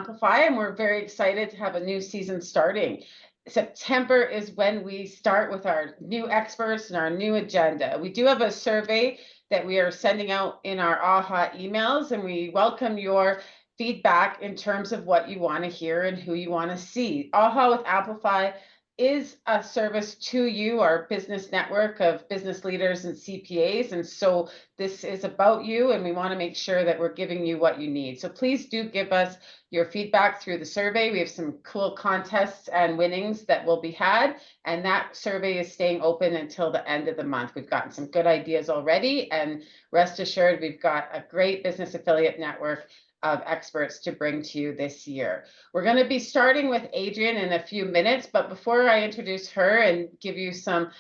Amplify, and we're very excited to have a new season starting. September is when we start with our new experts and our new agenda. We do have a survey that we are sending out in our AHA emails, and we welcome your feedback in terms of what you want to hear and who you want to see. AHA with Amplify is a service to you, our business network of business leaders and CPAs. And so this is about you, and we want to make sure that we're giving you what you need. So please do give us your feedback through the survey. We have some cool contests and winnings that will be had, and that survey is staying open until the end of the month. We've gotten some good ideas already, and rest assured, we've got a great business affiliate network of experts to bring to you this year. We're going to be starting with Adrienne in a few minutes, but before I introduce her and give you some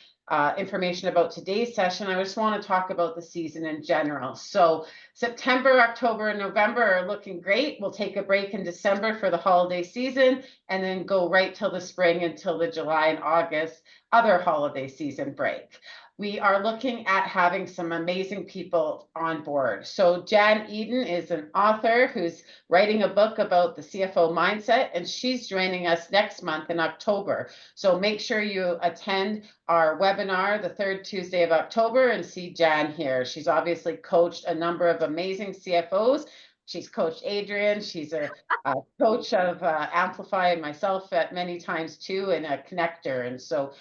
information about today's session, I just want to talk about the season in general. So September, October, and November are looking great. We'll take a break in December for the holiday season and then go right till the spring until the July and August other holiday season break. We are looking at having some amazing people on board. So Jan Eden is an author who's writing a book about the CFO mindset, and she's joining us next month in October. So make sure you attend our webinar the third Tuesday of October and see Jan here. She's obviously coached a number of amazing CFOs. She's coached Adrienne. She's a coach of Amplify and myself at many times too, and a connector. And so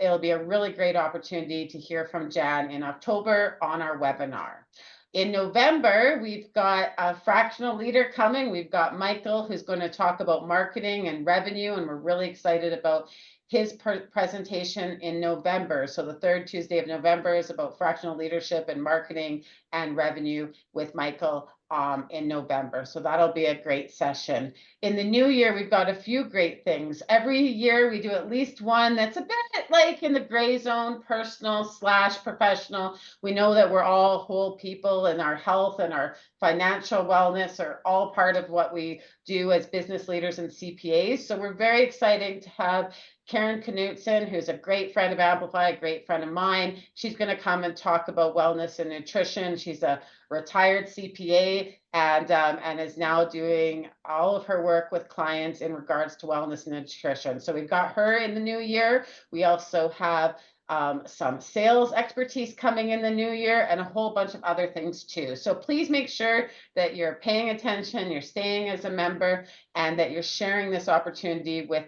it'll be a really great opportunity to hear from Jan in October on our webinar. In November, we've got a fractional leader coming. We've got Michael, who's going to talk about marketing and revenue, and we're really excited about his presentation in November. So the third Tuesday of November is about fractional leadership and marketing and revenue with Michael in November. So that'll be a great session. In the new year, we've got a few great things. Every year we do at least one that's a bit like in the gray zone, personal / professional. We know that we're all whole people, and our health and our financial wellness are all part of what we do as business leaders and CPAs. So we're very excited to have Karen Knutson, who's a great friend of Amplify, a great friend of mine. She's going to come and talk about wellness and nutrition. She's a retired CPA and is now doing all of her work with clients in regards to wellness and nutrition. So we've got her in the new year. We also have some sales expertise coming in the new year, and a whole bunch of other things too. So please make sure that you're paying attention, you're staying as a member, and that you're sharing this opportunity with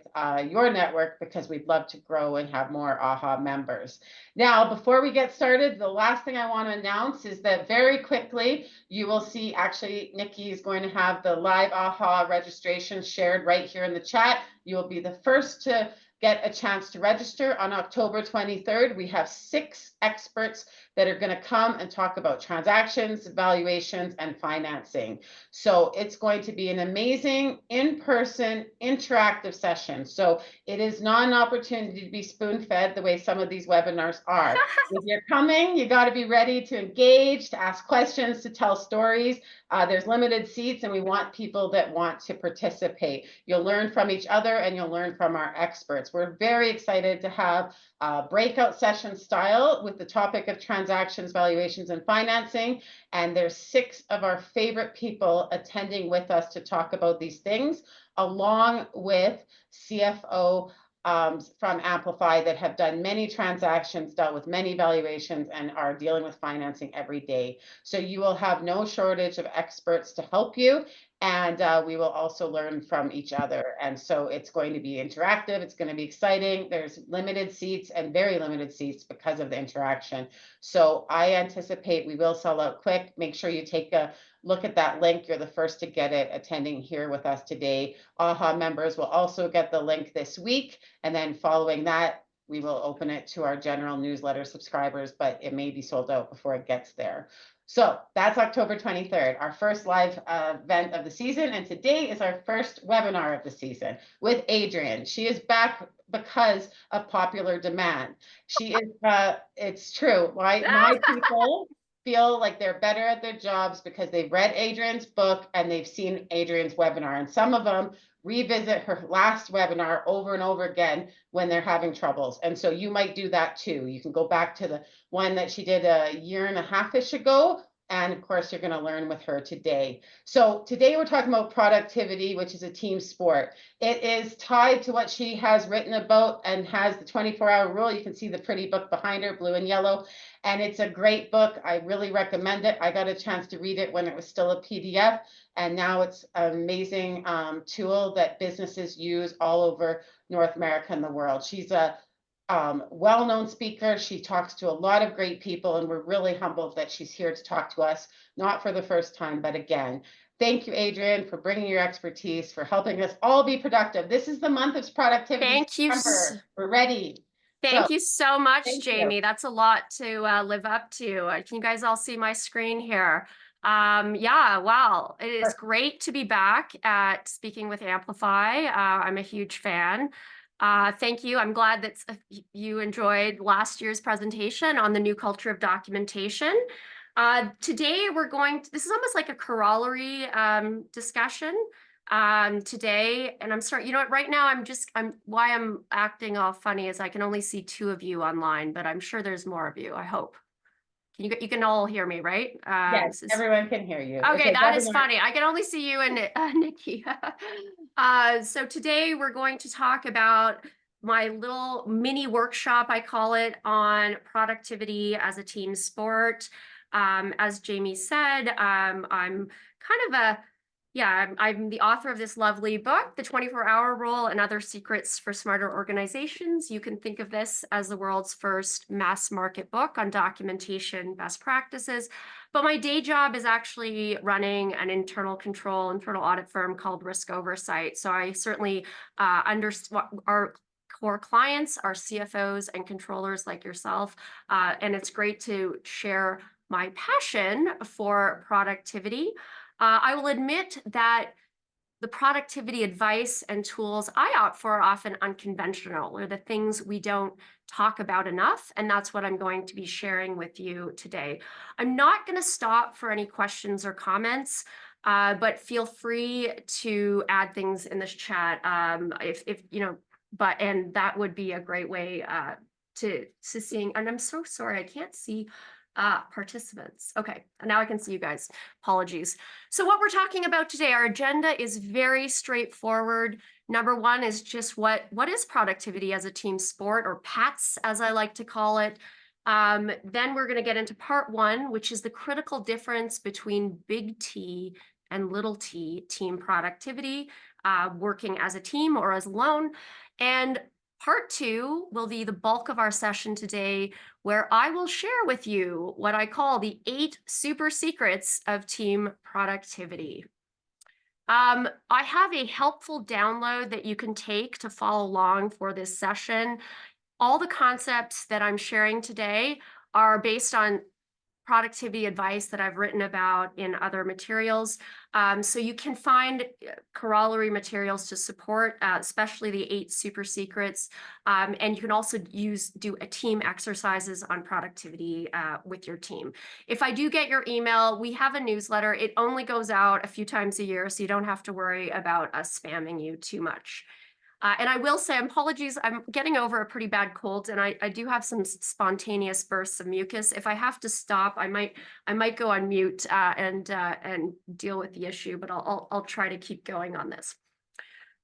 your network, because we'd love to grow and have more AHA members. Now, before we get started, the last thing I want to announce is that very quickly you will see, actually, Nikki is going to have the live AHA registration shared right here in the chat. You will be the first to get a chance to register on October 23rd. We have 6 experts that are going to come and talk about transactions, valuations, and financing. So it's going to be an amazing in-person interactive session. So it is not an opportunity to be spoon-fed the way some of these webinars are. If you're coming, you got to be ready to engage, to ask questions, to tell stories. There's limited seats, and we want people that want to participate. You'll learn from each other, and you'll learn from our experts. We're very excited to have breakout session style with the topic of transactions, valuations, and financing. And there's 6 of our favorite people attending with us to talk about these things, along with CFO from Amplify that have done many transactions, dealt with many valuations, and are dealing with financing every day. So you will have no shortage of experts to help you, and we will also learn from each other. And so it's going to be interactive. It's going to be exciting. There's limited seats, and very limited seats because of the interaction. So I anticipate we will sell out quick. Make sure you take a look at that link. You're the first to get it attending here with us today. AHA members will also get the link this week. And then following that, we will open it to our general newsletter subscribers, but it may be sold out before it gets there. So that's October 23rd, our first live event of the season. And today is our first webinar of the season with Adrienne. She is back because of popular demand. She is, it's true, right? My people feel like they're better at their jobs because they've read Adrienne's book and they've seen Adrienne's webinar. And some of them revisit her last webinar over and over again when they're having troubles. And so you might do that too. You can go back to the one that she did a year and a half-ish ago, And of course, you're going to learn with her today. So today we're talking about productivity, which is a team sport. It is tied to what she has written about and has the 24-hour rule. You can see the pretty book behind her, blue and yellow. And it's a great book. I really recommend it. I got a chance to read it when it was still a PDF. And now it's an amazing tool that businesses use all over North America and the world. She's a well-known speaker. She talks to a lot of great people, and we're really humbled that she's here to talk to us, not for the first time, but again. Thank you, Adrian, for bringing your expertise, for helping us all be productive. This is the month of productivity. Thank you. We're ready. Thank you so much, Jamie. You. That's a lot to live up to. Can you guys all see my screen here? Yeah, wow. It is great to be back at Speaking with Amplify. I'm a huge fan. Thank you. I'm glad that you enjoyed last year's presentation on the new culture of documentation. Today this is almost like a corollary discussion today, and I'm sorry, you know what, right now why I'm acting all funny is I can only see 2 of you online, but I'm sure there's more of you, I hope. You can all hear me, right? Yes, everyone can hear you. Okay, that is funny. I can only see you and Nikki. So today we're going to talk about my little mini workshop, I call it, on productivity as a team sport. As Jamie said, I'm I'm the author of this lovely book, The 24-Hour Rule and Other Secrets for Smarter Organizations. You can think of this as the world's first mass market book on documentation best practices. But my day job is actually running an internal audit firm called Risk Oversight. So I certainly understand our core clients, our CFOs and controllers like yourself. And it's great to share my passion for productivity. I will admit that the productivity advice and tools I opt for are often unconventional, or the things we don't talk about enough. And that's what I'm going to be sharing with you today. I'm not going to stop for any questions or comments, but feel free to add things in this chat if you know, and that would be a great way to seeing. And I'm so sorry, I can't see participants. Okay, now I can see you guys. Apologies. So what we're talking about today, our agenda is very straightforward. Number 1 is just what is productivity as a team sport, or PATS as I like to call it. Then we're going to get into part 1, which is the critical difference between big T and little t team productivity, working as a team or as alone. And part 2 will be the bulk of our session today, where I will share with you what I call the 8 super secrets of team productivity. I have a helpful download that you can take to follow along for this session. All the concepts that I'm sharing today are based on productivity advice that I've written about in other materials. So you can find corollary materials to support, especially the 8 super secrets. And you can also do a team exercises on productivity with your team. If I do get your email, we have a newsletter. It only goes out a few times a year, so you don't have to worry about us spamming you too much. And I will say, apologies, I'm getting over a pretty bad cold, and I do have some spontaneous bursts of mucus. If I have to stop, I might go on mute and deal with the issue, but I'll try to keep going on this.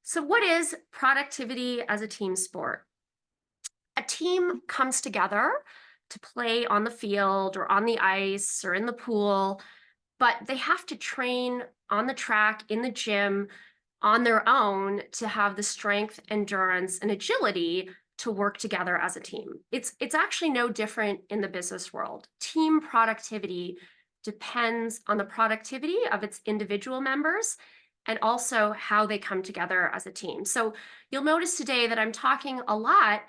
So what is productivity as a team sport? A team comes together to play on the field or on the ice or in the pool, but they have to train on the track, in the gym, on their own to have the strength, endurance, and agility to work together as a team. It's actually no different in the business world. Team productivity depends on the productivity of its individual members and also how they come together as a team. So you'll notice today that I'm talking a lot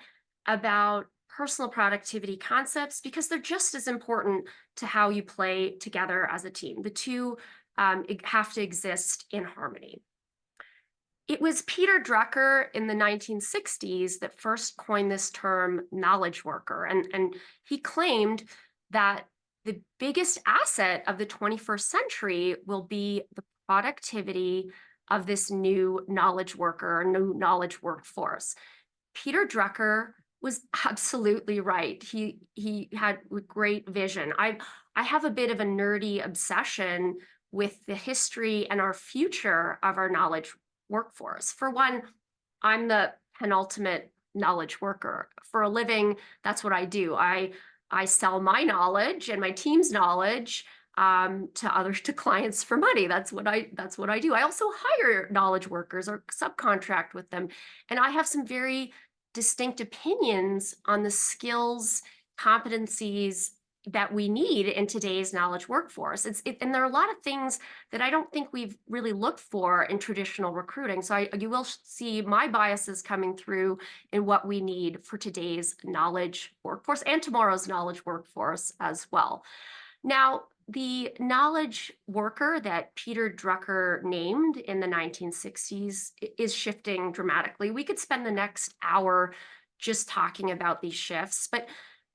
about personal productivity concepts because they're just as important to how you play together as a team. The two have to exist in harmony. It was Peter Drucker in the 1960s that first coined this term knowledge worker. And he claimed that the biggest asset of the 21st century will be the productivity of this new knowledge worker, new knowledge workforce. Peter Drucker was absolutely right. He had great vision. I have a bit of a nerdy obsession with the history and our future of our knowledge workforce. For one, I'm the penultimate knowledge worker. For a living, that's what I do. I sell my knowledge and my team's knowledge to others, to clients for money. That's what I do. I also hire knowledge workers or subcontract with them, and I have some very distinct opinions on the skills, competencies that we need in today's knowledge workforce. And there are a lot of things that I don't think we've really looked for in traditional recruiting. So you will see my biases coming through in what we need for today's knowledge workforce and tomorrow's knowledge workforce as well. Now, the knowledge worker that Peter Drucker named in the 1960s is shifting dramatically. We could spend the next hour just talking about these shifts, but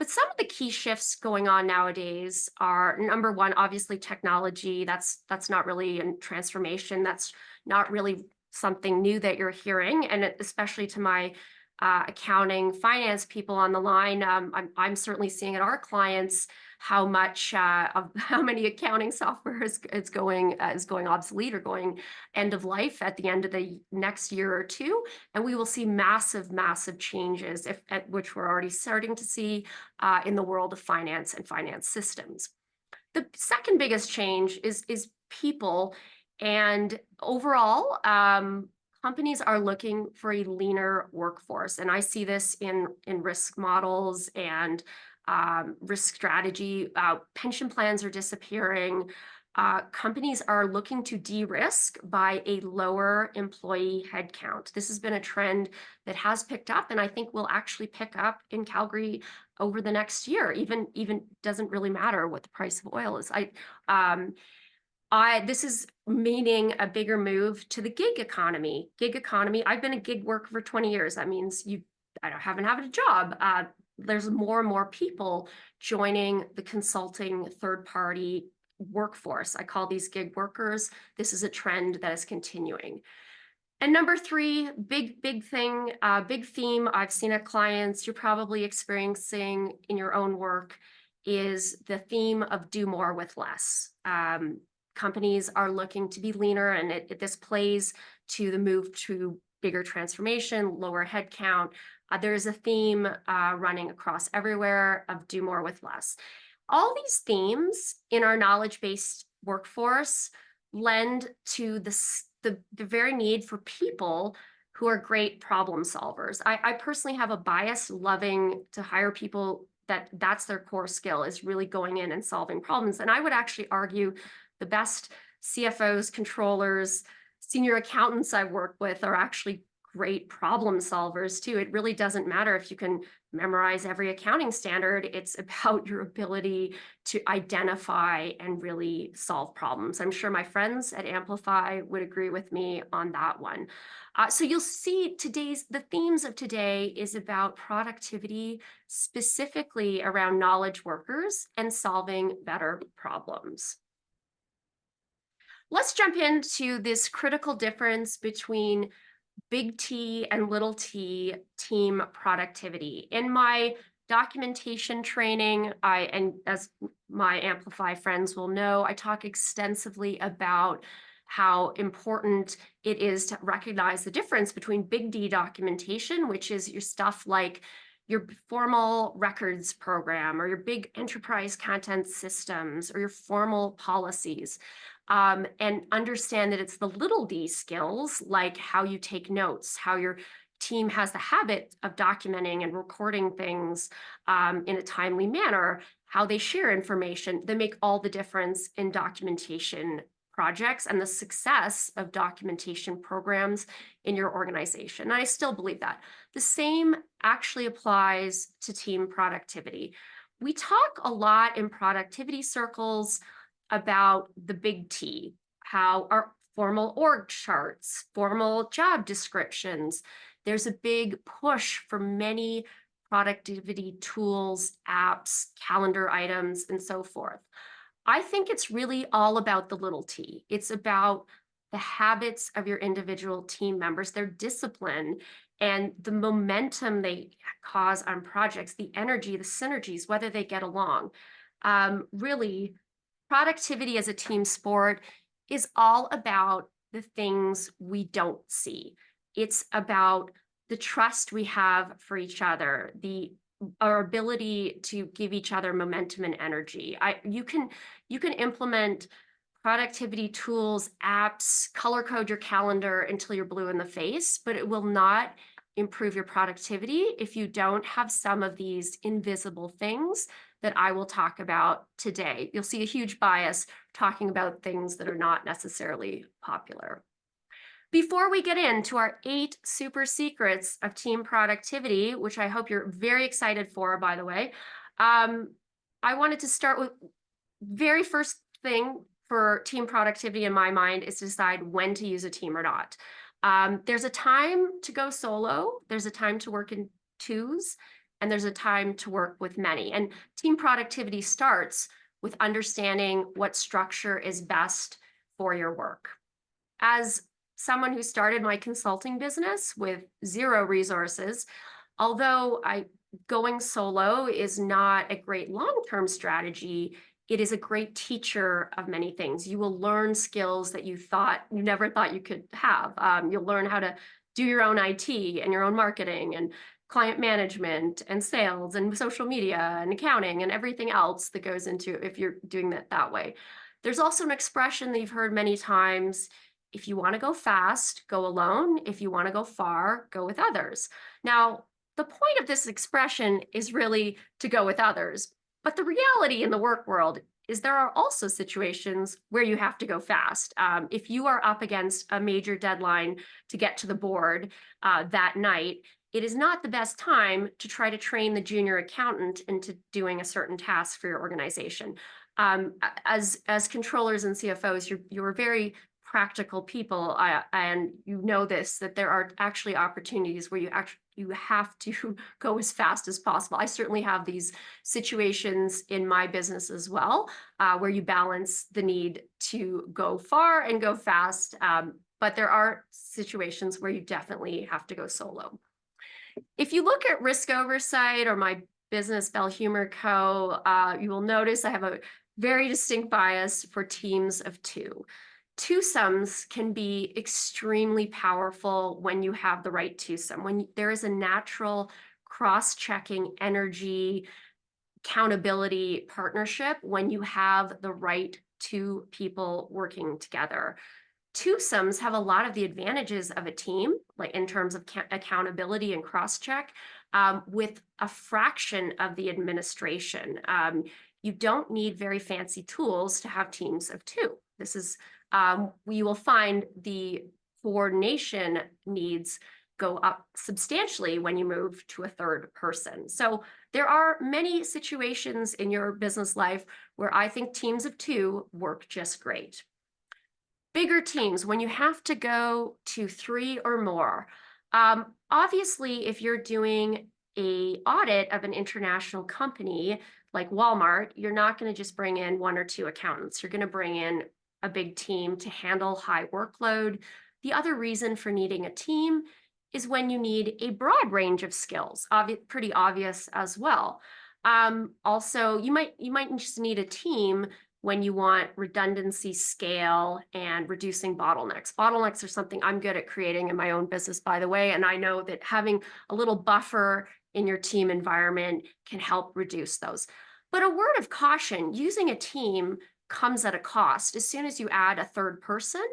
some of the key shifts going on nowadays are, number one, obviously technology. That's not really a transformation. That's not really something new that you're hearing, and especially to my accounting, finance people on the line, I'm certainly seeing at our clients how much of how many accounting software is going obsolete or going end of life at the end of the next year or two, and we will see massive changes, which we're already starting to see in the world of finance and finance systems. The second biggest change is people, and overall, companies are looking for a leaner workforce, and I see this in risk models and risk strategy. Pension plans are disappearing. Companies are looking to de-risk by a lower employee headcount. This has been a trend that has picked up, and I think will actually pick up in Calgary over the next year. Even doesn't really matter what the price of oil is. This is meaning a bigger move to the gig economy. Gig economy. I've been a gig worker for 20 years. That means I haven't had a job. There's more and more people joining the consulting third-party workforce. I call these gig workers. This is a trend that is continuing. And number three, big thing, big theme I've seen at clients, you're probably experiencing in your own work, is the theme of do more with less. Companies are looking to be leaner, and this plays to the move to bigger transformation, lower headcount. There is a theme running across everywhere of do more with less. All these themes in our knowledge-based workforce lend to the very need for people who are great problem solvers. I personally have a bias loving to hire people that's their core skill, is really going in and solving problems. And I would actually argue the best CFOs, controllers, senior accountants I work with are actually great problem solvers too. It really doesn't matter if you can memorize every accounting standard. It's about your ability to identify and really solve problems. I'm sure my friends at Amplify would agree with me on that one. So you'll see the themes of today is about productivity, specifically around knowledge workers and solving better problems. Let's jump into this critical difference between big T and little t team productivity. In my documentation training, and as my Amplify friends will know, I talk extensively about how important it is to recognize the difference between big D documentation, which is your stuff like your formal records program or your big enterprise content systems or your formal policies. And understand that it's the little d skills, like how you take notes, how your team has the habit of documenting and recording things in a timely manner, how they share information, that make all the difference in documentation projects and the success of documentation programs in your organization. And I still believe that. The same actually applies to team productivity. We talk a lot in productivity circles about the big T, how our formal org charts, formal job descriptions. There's a big push for many productivity tools, apps, calendar items, and so forth. I think it's really all about the little t. It's about the habits of your individual team members, their discipline, and the momentum they cause on projects, the energy, the synergies, whether they get along. Really, productivity as a team sport is all about the things we don't see. It's about the trust we have for each other, the our ability to give each other momentum and energy. You can implement productivity tools, apps, color code your calendar until you're blue in the face, but it will not improve your productivity if you don't have some of these invisible things that I will talk about today. You'll see a huge bias talking about things that are not necessarily popular. Before we get into our 8 super secrets of team productivity, which I hope you're very excited for, by the way, I wanted to start with very first thing for team productivity in my mind is to decide when to use a team or not. There's a time to go solo, there's a time to work in twos, and there's a time to work with many. And team productivity starts with understanding what structure is best for your work. As someone who started my consulting business with 0 resources, although going solo is not a great long-term strategy, it is a great teacher of many things. You will learn skills that you never thought you could have. You'll learn how to do your own IT and your own marketing and client management and sales and social media and accounting and everything else that goes into if you're doing that way. There's also an expression that you've heard many times. If you want to go fast, go alone. If you want to go far, go with others. Now, the point of this expression is really to go with others. But the reality in the work world is there are also situations where you have to go fast. If you are up against a major deadline to get to the board that night, it is not the best time to try to train the junior accountant into doing a certain task for your organization. As controllers and CFOs, you're very practical people, and you know this, that there are actually opportunities where you have to go as fast as possible. I certainly have these situations in my business as well, where you balance the need to go far and go fast, but there are situations where you definitely have to go solo. If you look at risk oversight or my business, Bell Humor Co., you will notice I have a very distinct bias for teams of 2. Twosomes can be extremely powerful when you have the right twosome, when there is a natural cross-checking energy, accountability partnership, when you have the right 2 people working together. Twosomes have a lot of the advantages of a team, like in terms of accountability and cross-check, with a fraction of the administration. You don't need very fancy tools to have teams of 2. This is you will find the coordination needs go up substantially when you move to a 3rd person. So there are many situations in your business life where I think teams of 2 work just great. Bigger teams, when you have to go to 3 or more. Obviously, if you're doing an audit of an international company like Walmart, you're not going to just bring in 1 or 2 accountants. You're going to bring in a big team to handle high workload. The other reason for needing a team is when you need a broad range of skills, pretty obvious as well. Also, you might just need a team when you want redundancy, scale, and reducing bottlenecks. Bottlenecks are something I'm good at creating in my own business, by the way, and I know that having a little buffer in your team environment can help reduce those. But a word of caution, using a team comes at a cost. As soon as you add a 3rd person,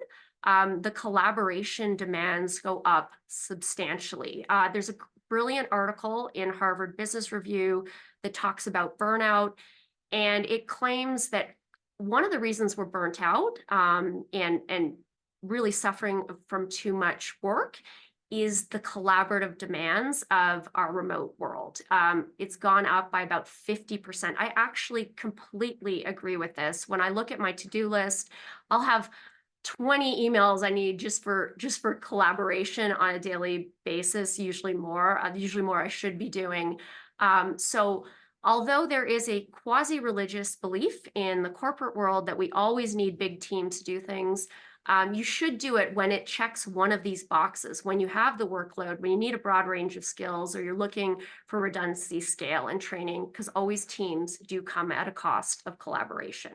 the collaboration demands go up substantially. There's a brilliant article in Harvard Business Review that talks about burnout, and it claims that one of the reasons we're burnt out and really suffering from too much work is the collaborative demands of our remote world. It's gone up by about 50%. I actually completely agree with this. When I look at my to-do list, I'll have 20 emails I need just for collaboration on a daily basis, usually more I should be doing. So although there is a quasi-religious belief in the corporate world that we always need big teams to do things, You should do it when it checks one of these boxes, when you have the workload, when you need a broad range of skills, or you're looking for redundancy, scale, and training, because always teams do come at a cost of collaboration.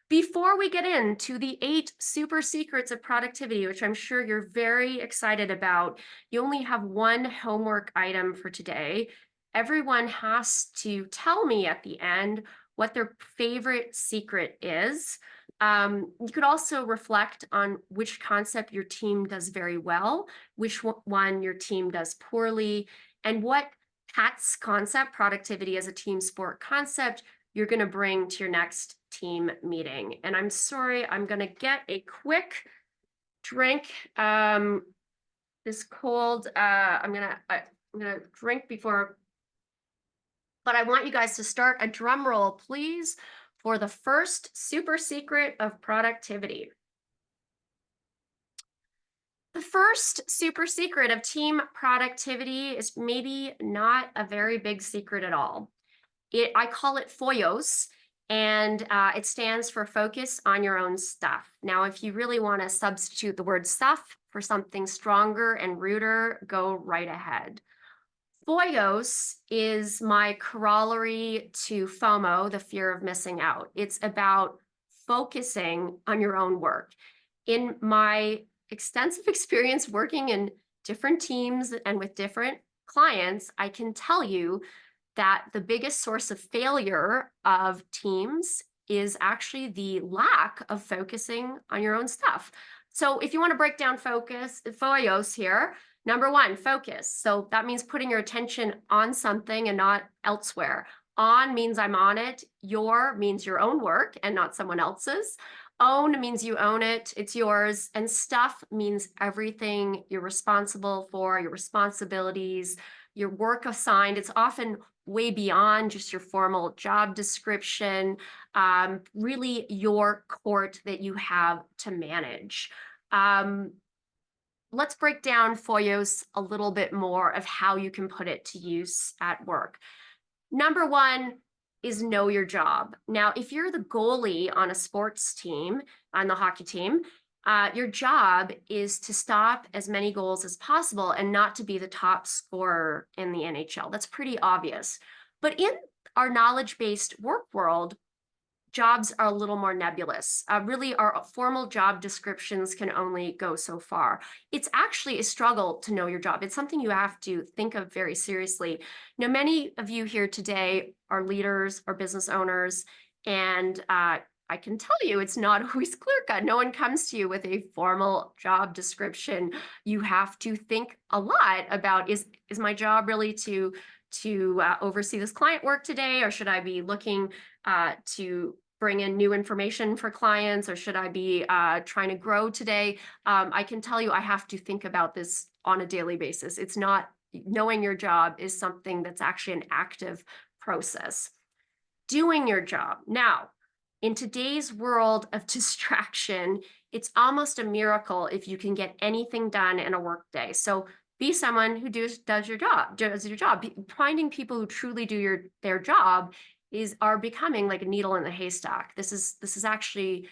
Before we get into the 8 super secrets of productivity, which I'm sure you're very excited about, you only have one homework item for today. Everyone has to tell me at the end what their favorite secret is. You could also reflect on which concept your team does very well, which one your team does poorly, and what PATS concept, productivity as a team sport concept, you're going to bring to your next team meeting. And I'm sorry, I'm going to get a quick drink. This cold, I'm gonna drink before, but I want you guys to start a drum roll, please, for the first super secret of productivity. The first super secret of team productivity is maybe not a very big secret at all. I call it FOYOS, and it stands for focus on your own stuff. Now, if you really want to substitute the word stuff for something stronger and ruder, go right ahead. FOYOS is my corollary to FOMO, the fear of missing out. It's about focusing on your own work. In my extensive experience working in different teams and with different clients, I can tell you that the biggest source of failure of teams is actually the lack of focusing on your own stuff. So if you want to break down FOYOS here, number one, focus. So that means putting your attention on something and not elsewhere. On means I'm on it. Your means your own work and not someone else's. Own means you own it, it's yours. And stuff means everything you're responsible for, your responsibilities, your work assigned. It's often way beyond just your formal job description, really your court that you have to manage. Let's break down FOYOS a little bit more of how you can put it to use at work. Number one is know your job. Now, if you're the goalie on a sports team, on the hockey team, your job is to stop as many goals as possible and not to be the top scorer in the NHL. That's pretty obvious. But in our knowledge-based work world, jobs are a little more nebulous. Really, our formal job descriptions can only go so far. It's actually a struggle to know your job. It's something you have to think of very seriously. Now, many of you here today are leaders or business owners, and I can tell you it's not always clear-cut. No one comes to you with a formal job description. You have to think a lot about, is my job really to oversee this client work today, or should I be looking to bring in new information for clients, or should I be trying to grow today? I can tell you I have to think about this on a daily basis. It's not, knowing your job is something that's actually an active process. Doing your job. Now, in today's world of distraction, it's almost a miracle if you can get anything done in a workday. So be someone who does your job. Finding people who truly do their job are becoming like a needle in the haystack. This is actually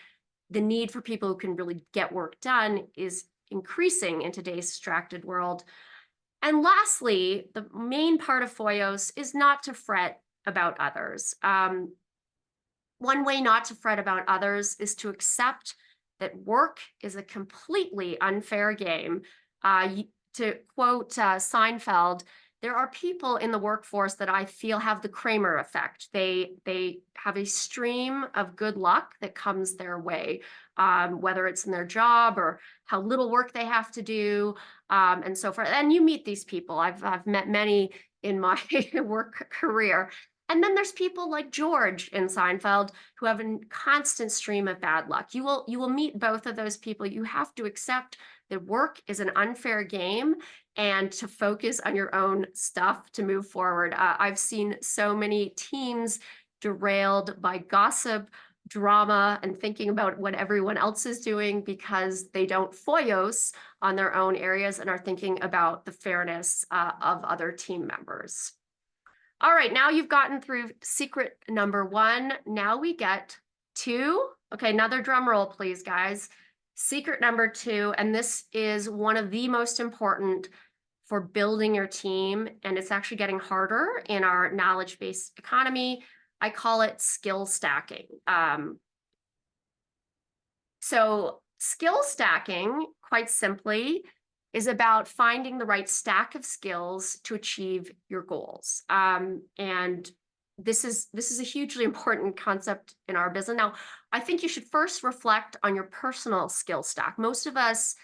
the need for people who can really get work done is increasing in today's distracted world. And lastly, the main part of FOYOS is not to fret about others. One way not to fret about others is to accept that work is a completely unfair game. To quote Seinfeld, there are people in the workforce that I feel have the Kramer effect. They have a stream of good luck that comes their way, whether it's in their job or how little work they have to do, and so forth. And you meet these people. I've met many in my work career. And then there's people like George in Seinfeld who have a constant stream of bad luck. You will meet both of those people. You have to accept that work is an unfair game and to focus on your own stuff to move forward. I've seen so many teams derailed by gossip, drama, and thinking about what everyone else is doing because they don't FOYOS on their own areas and are thinking about the fairness of other team members. All right, now you've gotten through secret number one. Now we get to, okay, another drum roll, please, guys. Secret number 2, and this is one of the most important for building your team, and it's actually getting harder in our knowledge-based economy. I call it skill stacking. So skill stacking, quite simply, is about finding the right stack of skills to achieve your goals. And this is a hugely important concept in our business. Now, I think you should first reflect on your personal skill stack. Most of us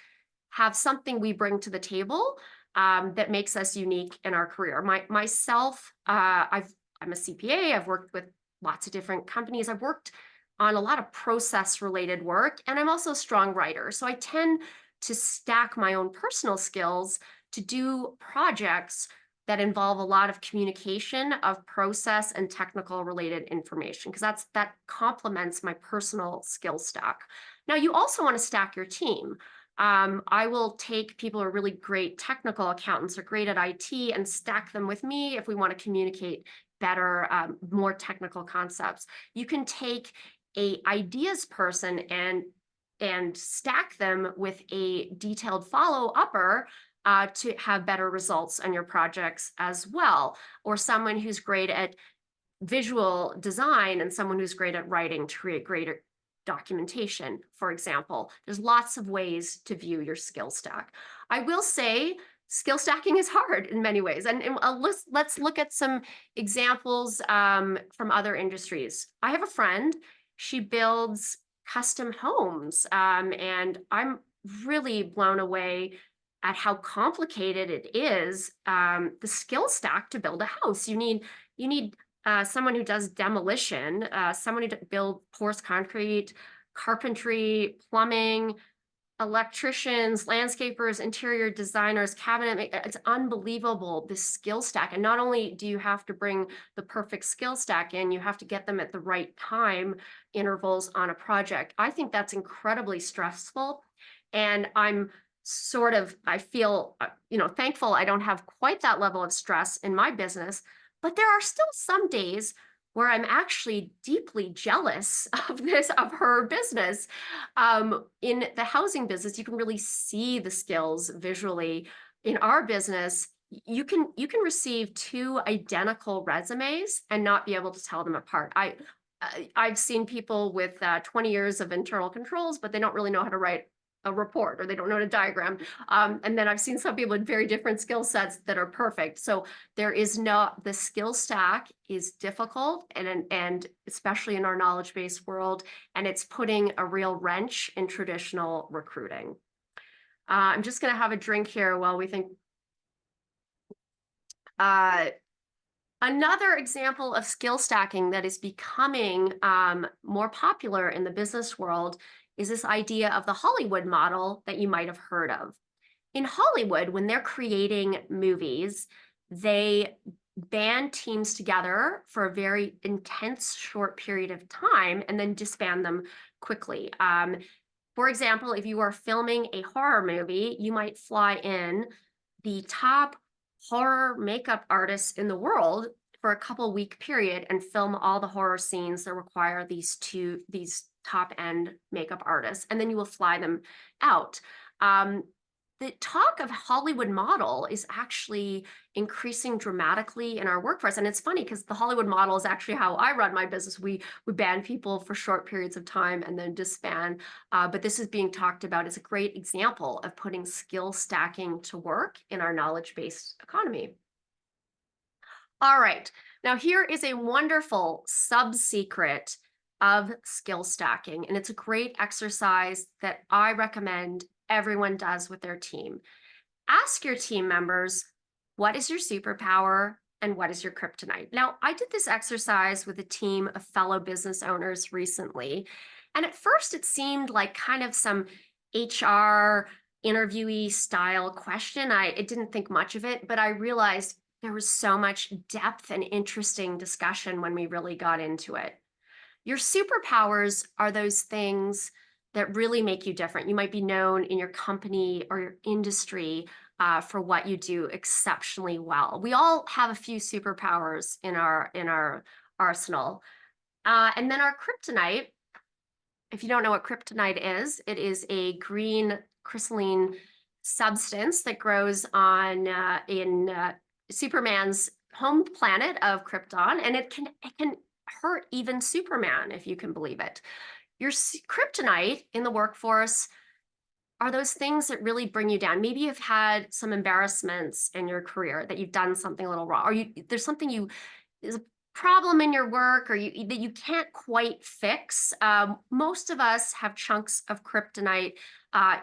have something we bring to the table that makes us unique in our career. Myself, I'm a CPA. I've worked with lots of different companies. I've worked on a lot of process related work, and I'm also a strong writer. So I tend to stack my own personal skills to do projects that involve a lot of communication of process and technical related information, because that complements my personal skill stack. Now, you also want to stack your team. I will take people who are really great technical accountants or great at IT and stack them with me if we want to communicate better, more technical concepts. You can take a ideas person and stack them with a detailed follow-upper to have better results on your projects as well, or someone who's great at visual design and someone who's great at writing to create greater documentation, for example. There's lots of ways to view your skill stack. I will say skill stacking is hard in many ways. And let's look at some examples from other industries. I have a friend, she builds custom homes, and I'm really blown away at how complicated it is, the skill stack to build a house. You need someone who does demolition, someone who builds pours concrete, carpentry, plumbing, electricians, landscapers, interior designers, cabinet. It's unbelievable, this skill stack. And not only do you have to bring the perfect skill stack in, you have to get them at the right time intervals on a project. I think that's incredibly stressful. And I feel, thankful I don't have quite that level of stress in my business, but there are still some days where I'm actually deeply jealous of her business. In the housing business, you can really see the skills visually. In our business, you can receive 2 identical resumes and not be able to tell them apart. I've seen people with 20 years of internal controls, but they don't really know how to write a report, or they don't know how to diagram. And then I've seen some people with very different skill sets that are perfect. So the skill stack is difficult, and especially in our knowledge-based world, and it's putting a real wrench in traditional recruiting. I'm just going to have a drink here while we think. Another example of skill stacking that is becoming more popular in the business world is this idea of the Hollywood model that you might have heard of. In Hollywood, when they're creating movies, they band teams together for a very intense short period of time and then disband them quickly. For example, if you are filming a horror movie, you might fly in the top horror makeup artists in the world for a couple-week period and film all the horror scenes that require these top-end makeup artists, and then you will fly them out. The talk of Hollywood model is actually increasing dramatically in our workforce. And it's funny because the Hollywood model is actually how I run my business. We ban people for short periods of time and then disband. But this is being talked about as a great example of putting skill stacking to work in our knowledge-based economy. All right, now here is a wonderful sub-secret of skill stacking, and it's a great exercise that I recommend everyone does with their team. Ask your team members, what is your superpower and what is your kryptonite? Now, I did this exercise with a team of fellow business owners recently, and at first it seemed like kind of some HR interviewee style question. I didn't think much of it, but I realized there was so much depth and interesting discussion when we really got into it. Your superpowers are those things that really make you different. You might be known in your company or your industry for what you do exceptionally well. We all have a few superpowers in our arsenal. And then our kryptonite if you don't know what kryptonite is, it is a green crystalline substance that grows on in Superman's home planet of Krypton, and it can hurt even Superman, if you can believe it. Your kryptonite in the workforce are those things that really bring you down. Maybe you've had some embarrassments in your career, that you've done something a little wrong, or there's something is a problem in your work, or that you can't quite fix. Most of us have chunks of kryptonite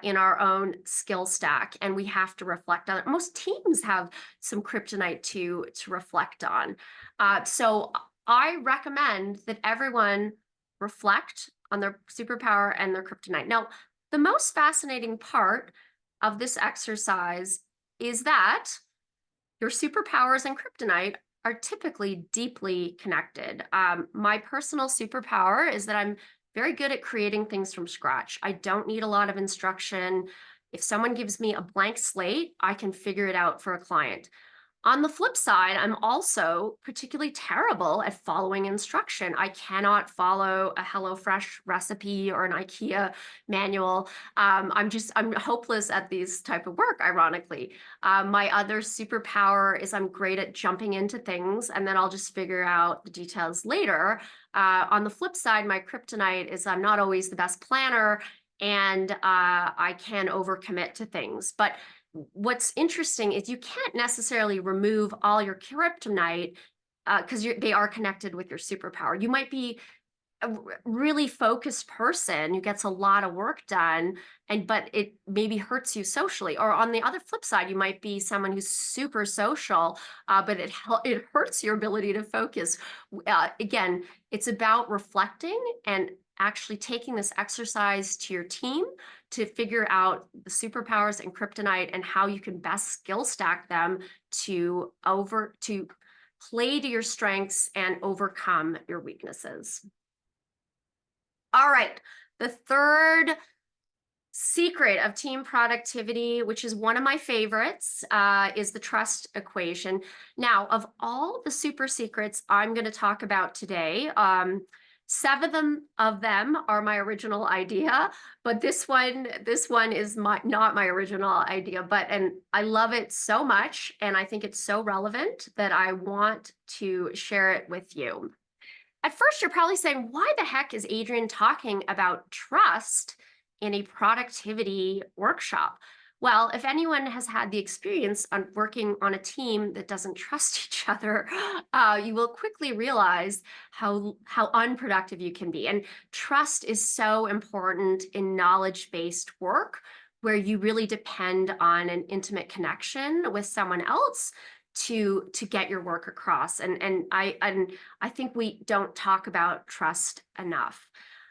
in our own skill stack, and we have to reflect on it. Most teams have some kryptonite to reflect on. So I recommend that everyone reflect on their superpower and their kryptonite. Now, the most fascinating part of this exercise is that your superpowers and kryptonite are typically deeply connected. My personal superpower is that I'm very good at creating things from scratch. I don't need a lot of instruction. If someone gives me a blank slate, I can figure it out for a client. On the flip side, I'm also particularly terrible at following instruction. I cannot follow a HelloFresh recipe or an IKEA manual. I'm hopeless at these type of work, ironically. My other superpower is I'm great at jumping into things, and then I'll just figure out the details later. On the flip side, my kryptonite is I'm not always the best planner, and I can overcommit to things. But what's interesting is you can't necessarily remove all your kryptonite because they are connected with your superpower. You might be a really focused person who gets a lot of work done, but it maybe hurts you socially. Or on the other flip side, you might be someone who's super social, but it hurts your ability to focus. Again, it's about reflecting and actually taking this exercise to your team to figure out the superpowers and kryptonite and how you can best skill stack them to play to your strengths and overcome your weaknesses. All right, the third secret of team productivity, which is one of my favorites, is the trust equation. Now, of all the super secrets I'm going to talk about today, 7 of them are my original idea, but this one is not my original idea, and I love it so much, and I think it's so relevant that I want to share it with you. At first, you're probably saying, why the heck is Adrienne talking about trust in a productivity workshop? Well, if anyone has had the experience on working on a team that doesn't trust each other, you will quickly realize how unproductive you can be. And trust is so important in knowledge-based work, where you really depend on an intimate connection with someone else to get your work across. And I think we don't talk about trust enough.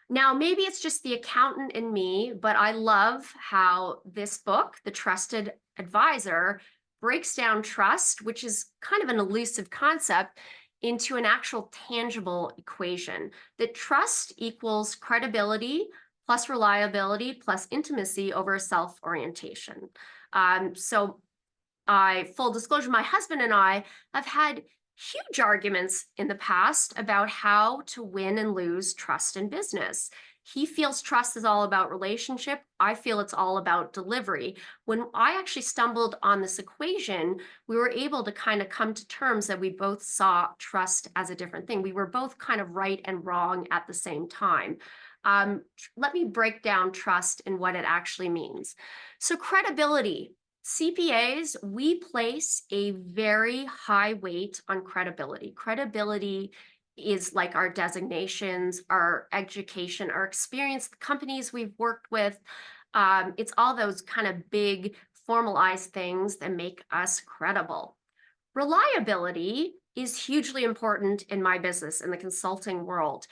Now, maybe it's just the accountant in me, but I love how this book, The Trusted Advisor, breaks down trust, which is kind of an elusive concept, into an actual tangible equation. That trust equals credibility plus reliability plus intimacy over self-orientation. Full disclosure, my husband and I have had huge arguments in the past about how to win and lose trust in business. He feels trust is all about relationship. I feel it's all about delivery. When I actually stumbled on this equation, we were able to kind of come to terms that we both saw trust as a different thing. We were both kind of right and wrong at the same time. Let me break down trust and what it actually means. So credibility. CPAs, we place a very high weight on credibility. Credibility is like our designations, our education, our experience, the companies we've worked with. It's all those kind of big formalized things that make us credible. Reliability is hugely important in my business, in the consulting world.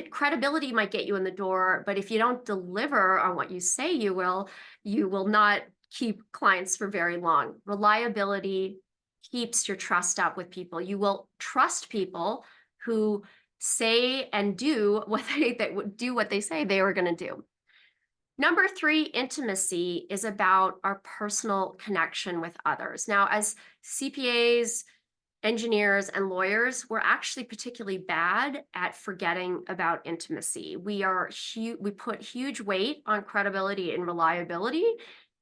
Credibility might get you in the door, but if you don't deliver on what you say you will not keep clients for very long. Reliability keeps your trust up with people. You will trust people who say and do what they say they were going to do. Number 3, intimacy is about our personal connection with others. Now, as CPAs, engineers and lawyers, we're actually particularly bad at forgetting about intimacy. We put huge weight on credibility and reliability,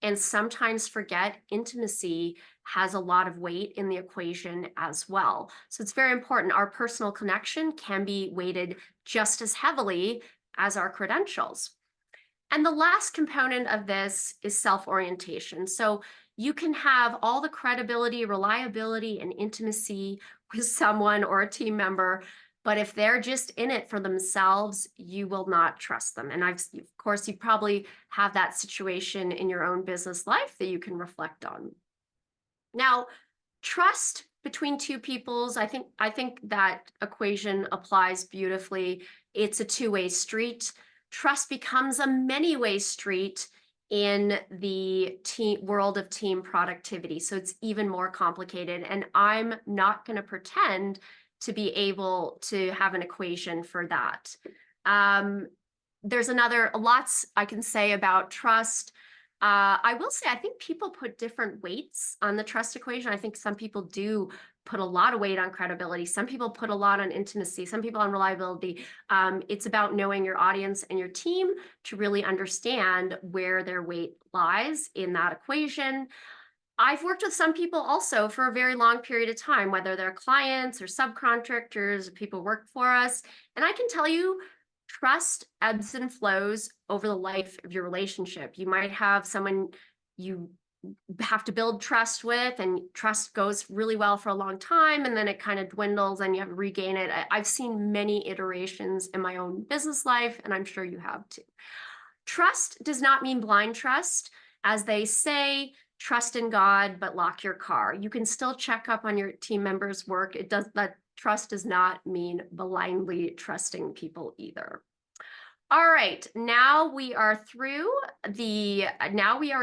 and sometimes forget intimacy has a lot of weight in the equation as well. So it's very important. Our personal connection can be weighted just as heavily as our credentials. And the last component of this is self-orientation. So you can have all the credibility, reliability, and intimacy with someone or a team member, but if they're just in it for themselves, you will not trust them. And of course, you probably have that situation in your own business life that you can reflect on. Now, trust between two peoples, I think that equation applies beautifully. It's a two-way street. Trust becomes a many-way street in the world of team productivity. So it's even more complicated. And I'm not going to pretend to be able to have an equation for that. There's lots I can say about trust. I will say, I think people put different weights on the trust equation. I think some people do put a lot of weight on credibility. Some people put a lot on intimacy, some people on reliability. It's about knowing your audience and your team to really understand where their weight lies in that equation. I've worked with some people also for a very long period of time, whether they're clients or subcontractors, people work for us. And I can tell you, trust ebbs and flows over the life of your relationship. You might have someone you have to build trust with, and trust goes really well for a long time, and then it kind of dwindles and you have to regain it. I've seen many iterations in my own business life, and I'm sure you have too. Trust does not mean blind trust. As they say, trust in God, but lock your car. You can still check up on your team members' work. That trust does not mean blindly trusting people either. All right, now we are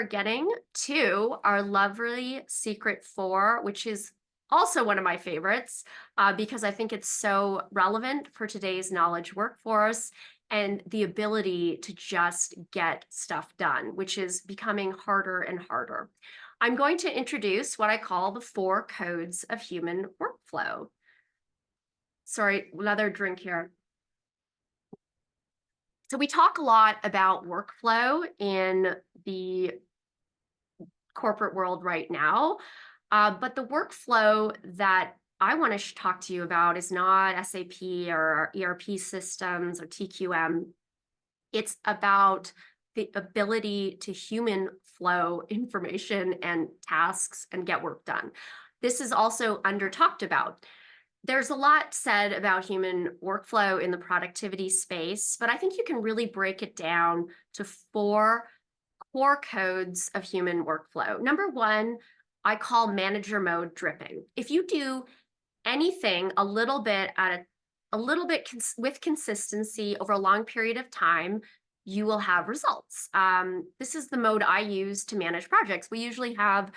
getting to our lovely secret 4, which is also one of my favorites because I think it's so relevant for today's knowledge workforce and the ability to just get stuff done, which is becoming harder and harder. I'm going to introduce what I call the 4 codes of human workflow. Sorry, another drink here. So we talk a lot about workflow in the corporate world right now, but the workflow that I want to talk to you about is not SAP or ERP systems or TQM. It's about the ability to human flow information and tasks and get work done. This is also under talked about. There's a lot said about human workflow in the productivity space, but I think you can really break it down to 4 core codes of human workflow. Number 1, I call manager mode dripping. If you do anything a little bit with consistency over a long period of time, you will have results. This is the mode I use to manage projects. We usually have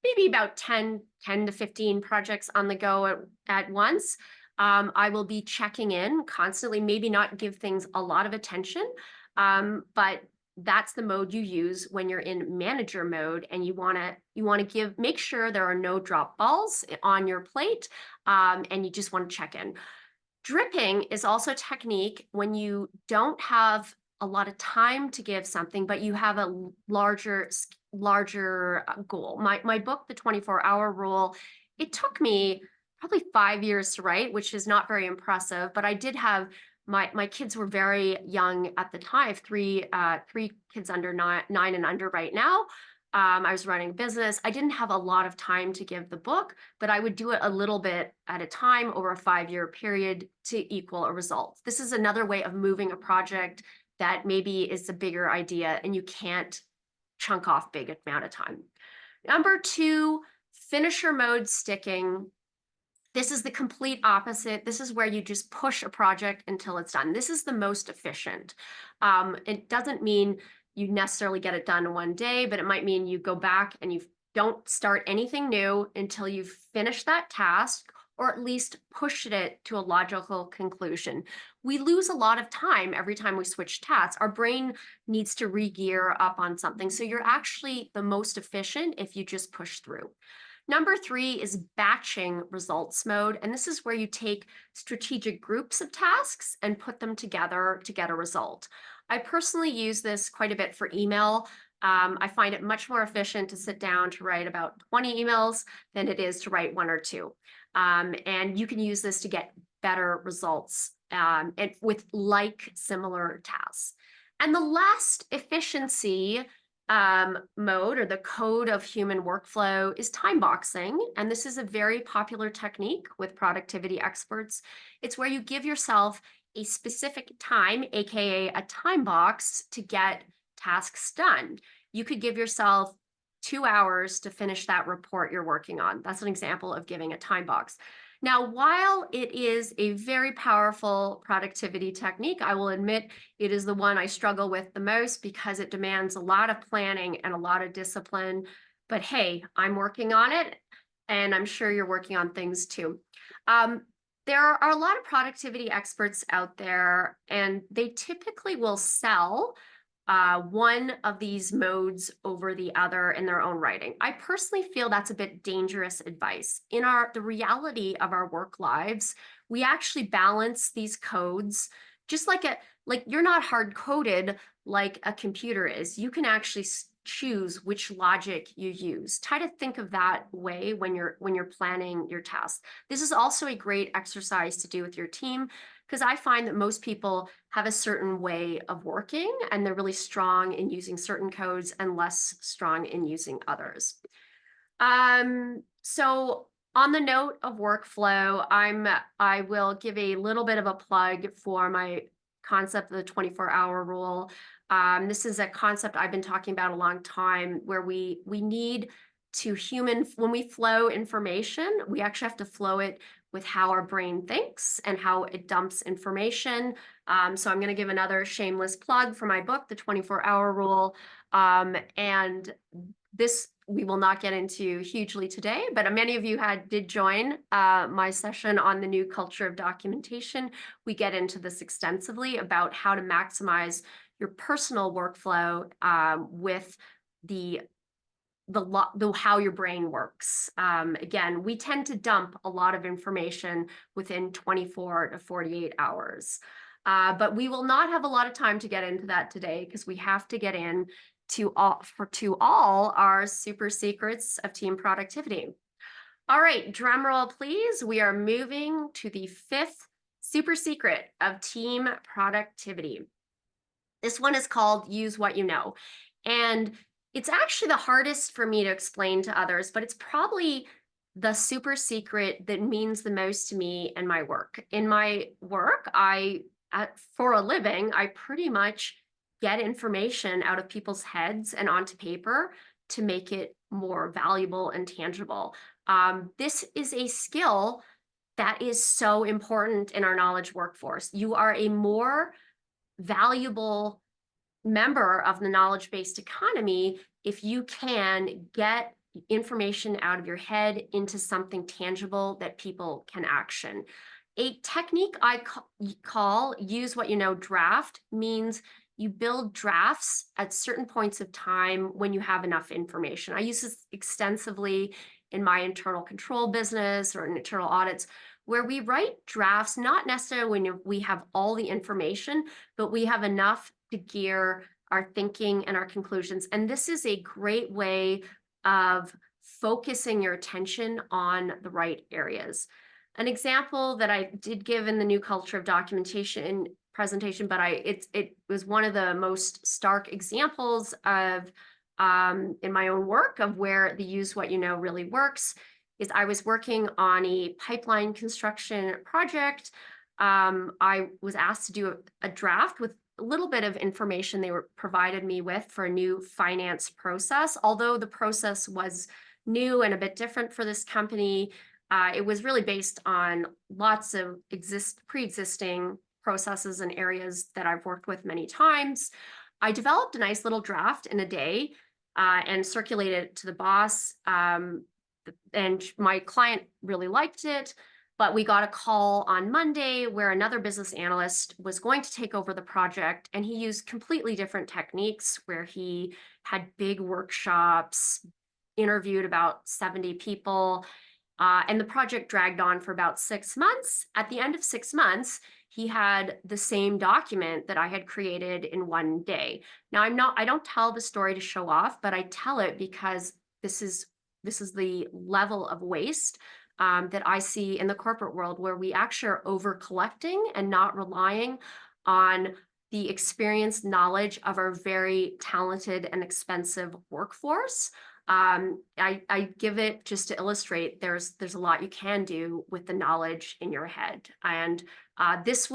maybe about 10 to 15 projects on the go at once. I will be checking in constantly, maybe not give things a lot of attention, but that's the mode you use when you're in manager mode, and you want to make sure there are no drop balls on your plate, and you just want to check in. Dripping is also a technique when you don't have a lot of time to give something, but you have a larger goal. My book, The 24-Hour Rule, it took me probably 5 years to write, which is not very impressive, but I did have my kids were very young at the time. I have three kids under 9 and under right now. I was running a business. I didn't have a lot of time to give the book, but I would do it a little bit at a time over a 5-year period to equal a result. This is another way of moving a project that maybe is a bigger idea and you can't chunk off big amount of time. Number 2, finisher mode sticking. This is the complete opposite. This is where you just push a project until it's done. This is the most efficient. It doesn't mean you necessarily get it done in one day, but it might mean you go back and you don't start anything new until you've finished that task, or at least pushed it to a logical conclusion. We lose a lot of time every time we switch tasks. Our brain needs to re-gear up on something. So you're actually the most efficient if you just push through. Number 3 is batching results mode. And this is where you take strategic groups of tasks and put them together to get a result. I personally use this quite a bit for email. I find it much more efficient to sit down to write about 20 emails than it is to write 1 or 2. And you can use this to get better results and with similar tasks. And the last efficiency mode, or the code of human workflow, is time boxing. And this is a very popular technique with productivity experts. It's where you give yourself a specific time, AKA a time box, to get tasks done. You could give yourself 2 hours to finish that report you're working on. That's an example of giving a time box. Now, while it is a very powerful productivity technique, I will admit it is the one I struggle with the most because it demands a lot of planning and a lot of discipline. But hey, I'm working on it, and I'm sure you're working on things too. There are a lot of productivity experts out there, and they typically will sell one of these modes over the other in their own writing. I personally feel that's a bit dangerous advice. In the reality of our work lives, we actually balance these codes just like you're not hard coded like a computer is. You can actually choose which logic you use. Try to think of that way when you're planning your tasks. This is also a great exercise to do with your team, because I find that most people have a certain way of working and they're really strong in using certain codes and less strong in using others. So on the note of workflow, I will give a little bit of a plug for my concept of the 24-hour rule. This is a concept I've been talking about a long time, where we need to when we flow information, we actually have to flow it with how our brain thinks and how it dumps information. So I'm going to give another shameless plug for my book, The 24-Hour Rule. And this we will not get into hugely today, but many of you did join my session on the new culture of documentation. We get into this extensively about how to maximize your personal workflow with how your brain works. Again, we tend to dump a lot of information within 24 to 48 hours. But we will not have a lot of time to get into that today, because we have to get in to all our super secrets of team productivity. All right, drum roll, please. We are moving to the 5th super secret of team productivity. This one is called use what you know. And it's actually the hardest for me to explain to others, but it's probably the super secret that means the most to me and my work. In my work, for a living, I pretty much get information out of people's heads and onto paper to make it more valuable and tangible. This is a skill that is so important in our knowledge workforce. You are a more valuable member of the knowledge-based economy if you can get information out of your head into something tangible that people can action. A technique I call use what you know draft means you build drafts at certain points of time when you have enough information. I use this extensively in my internal control business or in internal audits, where we write drafts, not necessarily when we have all the information, but we have enough to gear our thinking and our conclusions. And this is a great way of focusing your attention on the right areas. An example that I did give in the new culture of documentation presentation, but it was one of the most stark examples of in my own work of where the use what you know really works, is I was working on a pipeline construction project. I was asked to do a draft with a little bit of information they provided me with for a new finance process. Although the process was new and a bit different for this company, it was really based on lots of pre-existing processes and areas that I've worked with many times. I developed a nice little draft in a day and circulated it to the boss. And my client really liked it. But we got a call on Monday where another business analyst was going to take over the project, and he used completely different techniques, where he had big workshops, interviewed about 70 people. And the project dragged on for about 6 months. At the end of 6 months, he had the same document that I had created in one day. Now, I don't tell the story to show off, but I tell it because this is the level of waste that I see in the corporate world, where we actually are over collecting and not relying on the experience, knowledge of our very talented and expensive workforce. I give it just to illustrate there's a lot you can do with the knowledge in your head. And this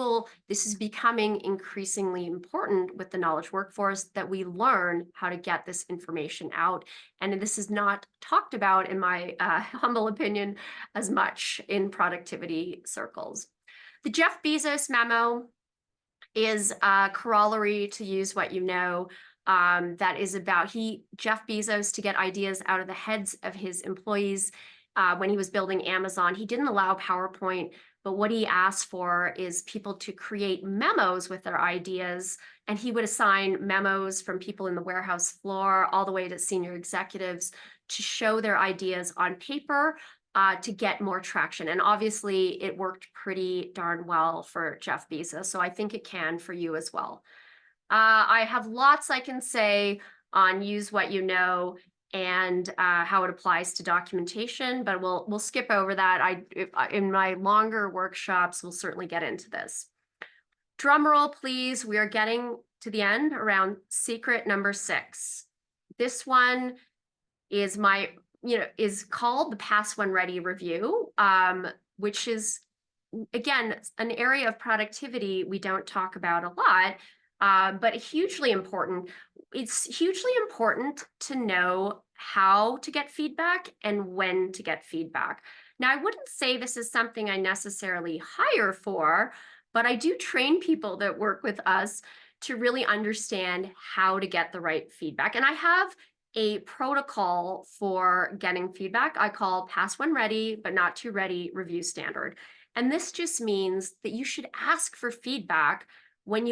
is becoming increasingly important with the knowledge workforce, that we learn how to get this information out. And this is not talked about, in my humble opinion, as much in productivity circles. The Jeff Bezos memo is a corollary to Use What You Know. That is about Jeff Bezos, to get ideas out of the heads of his employees. When he was building Amazon, he didn't allow PowerPoint, but what he asked for is people to create memos with their ideas, and he would assign memos from people in the warehouse floor all the way to senior executives to show their ideas on paper, to get more traction. And obviously it worked pretty darn well for Jeff Bezos, so I think it can for you as well. I have lots I can say on Use What You Know and how it applies to documentation, but we'll skip over that. In my longer workshops, we'll certainly get into this. Drum roll, please. We are getting to the end, around secret number 6. This one is is called the Pass When Ready review, which is, again, an area of productivity we don't talk about a lot, but hugely important. It's hugely important to know how to get feedback and when to get feedback. Now, I wouldn't say this is something I necessarily hire for, but I do train people that work with us to really understand how to get the right feedback. And I have a protocol for getting feedback I call Pass When Ready, but Not Too Ready review standard. And this just means that you should ask for feedback when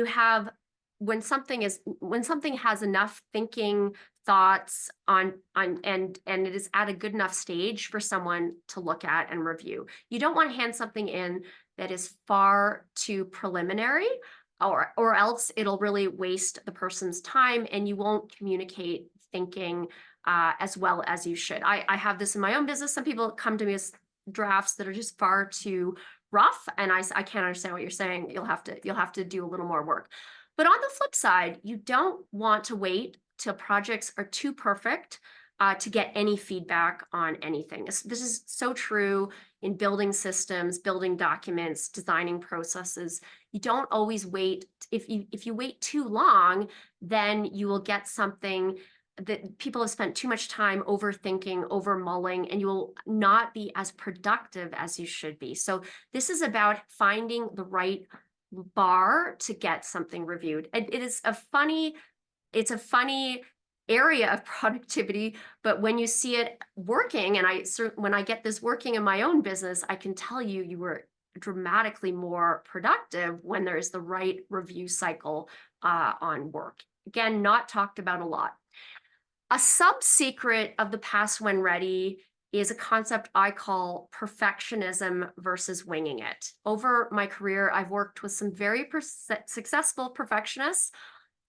something has enough thinking, thoughts and it is at a good enough stage for someone to look at and review. You don't want to hand something in that is far too preliminary, or else it'll really waste the person's time and you won't communicate thinking as well as you should. I have this in my own business. Some people come to me as drafts that are just far too rough, and I can't understand what you're saying. You'll have to do a little more work. But on the flip side, you don't want to wait till projects are too perfect to get any feedback on anything. This is so true in building systems, building documents, designing processes. You don't always wait. If you wait too long, then you will get something that people have spent too much time overthinking, overmulling, and you will not be as productive as you should be. So this is about finding the right bar to get something reviewed. And it's a funny area of productivity, but when you see it working, and when I get this working in my own business, I can tell you were dramatically more productive when there's the right review cycle on work. Again, not talked about a lot. A sub-secret of the Pass When Ready is a concept I call perfectionism versus winging it. Over my career, I've worked with some very successful perfectionists.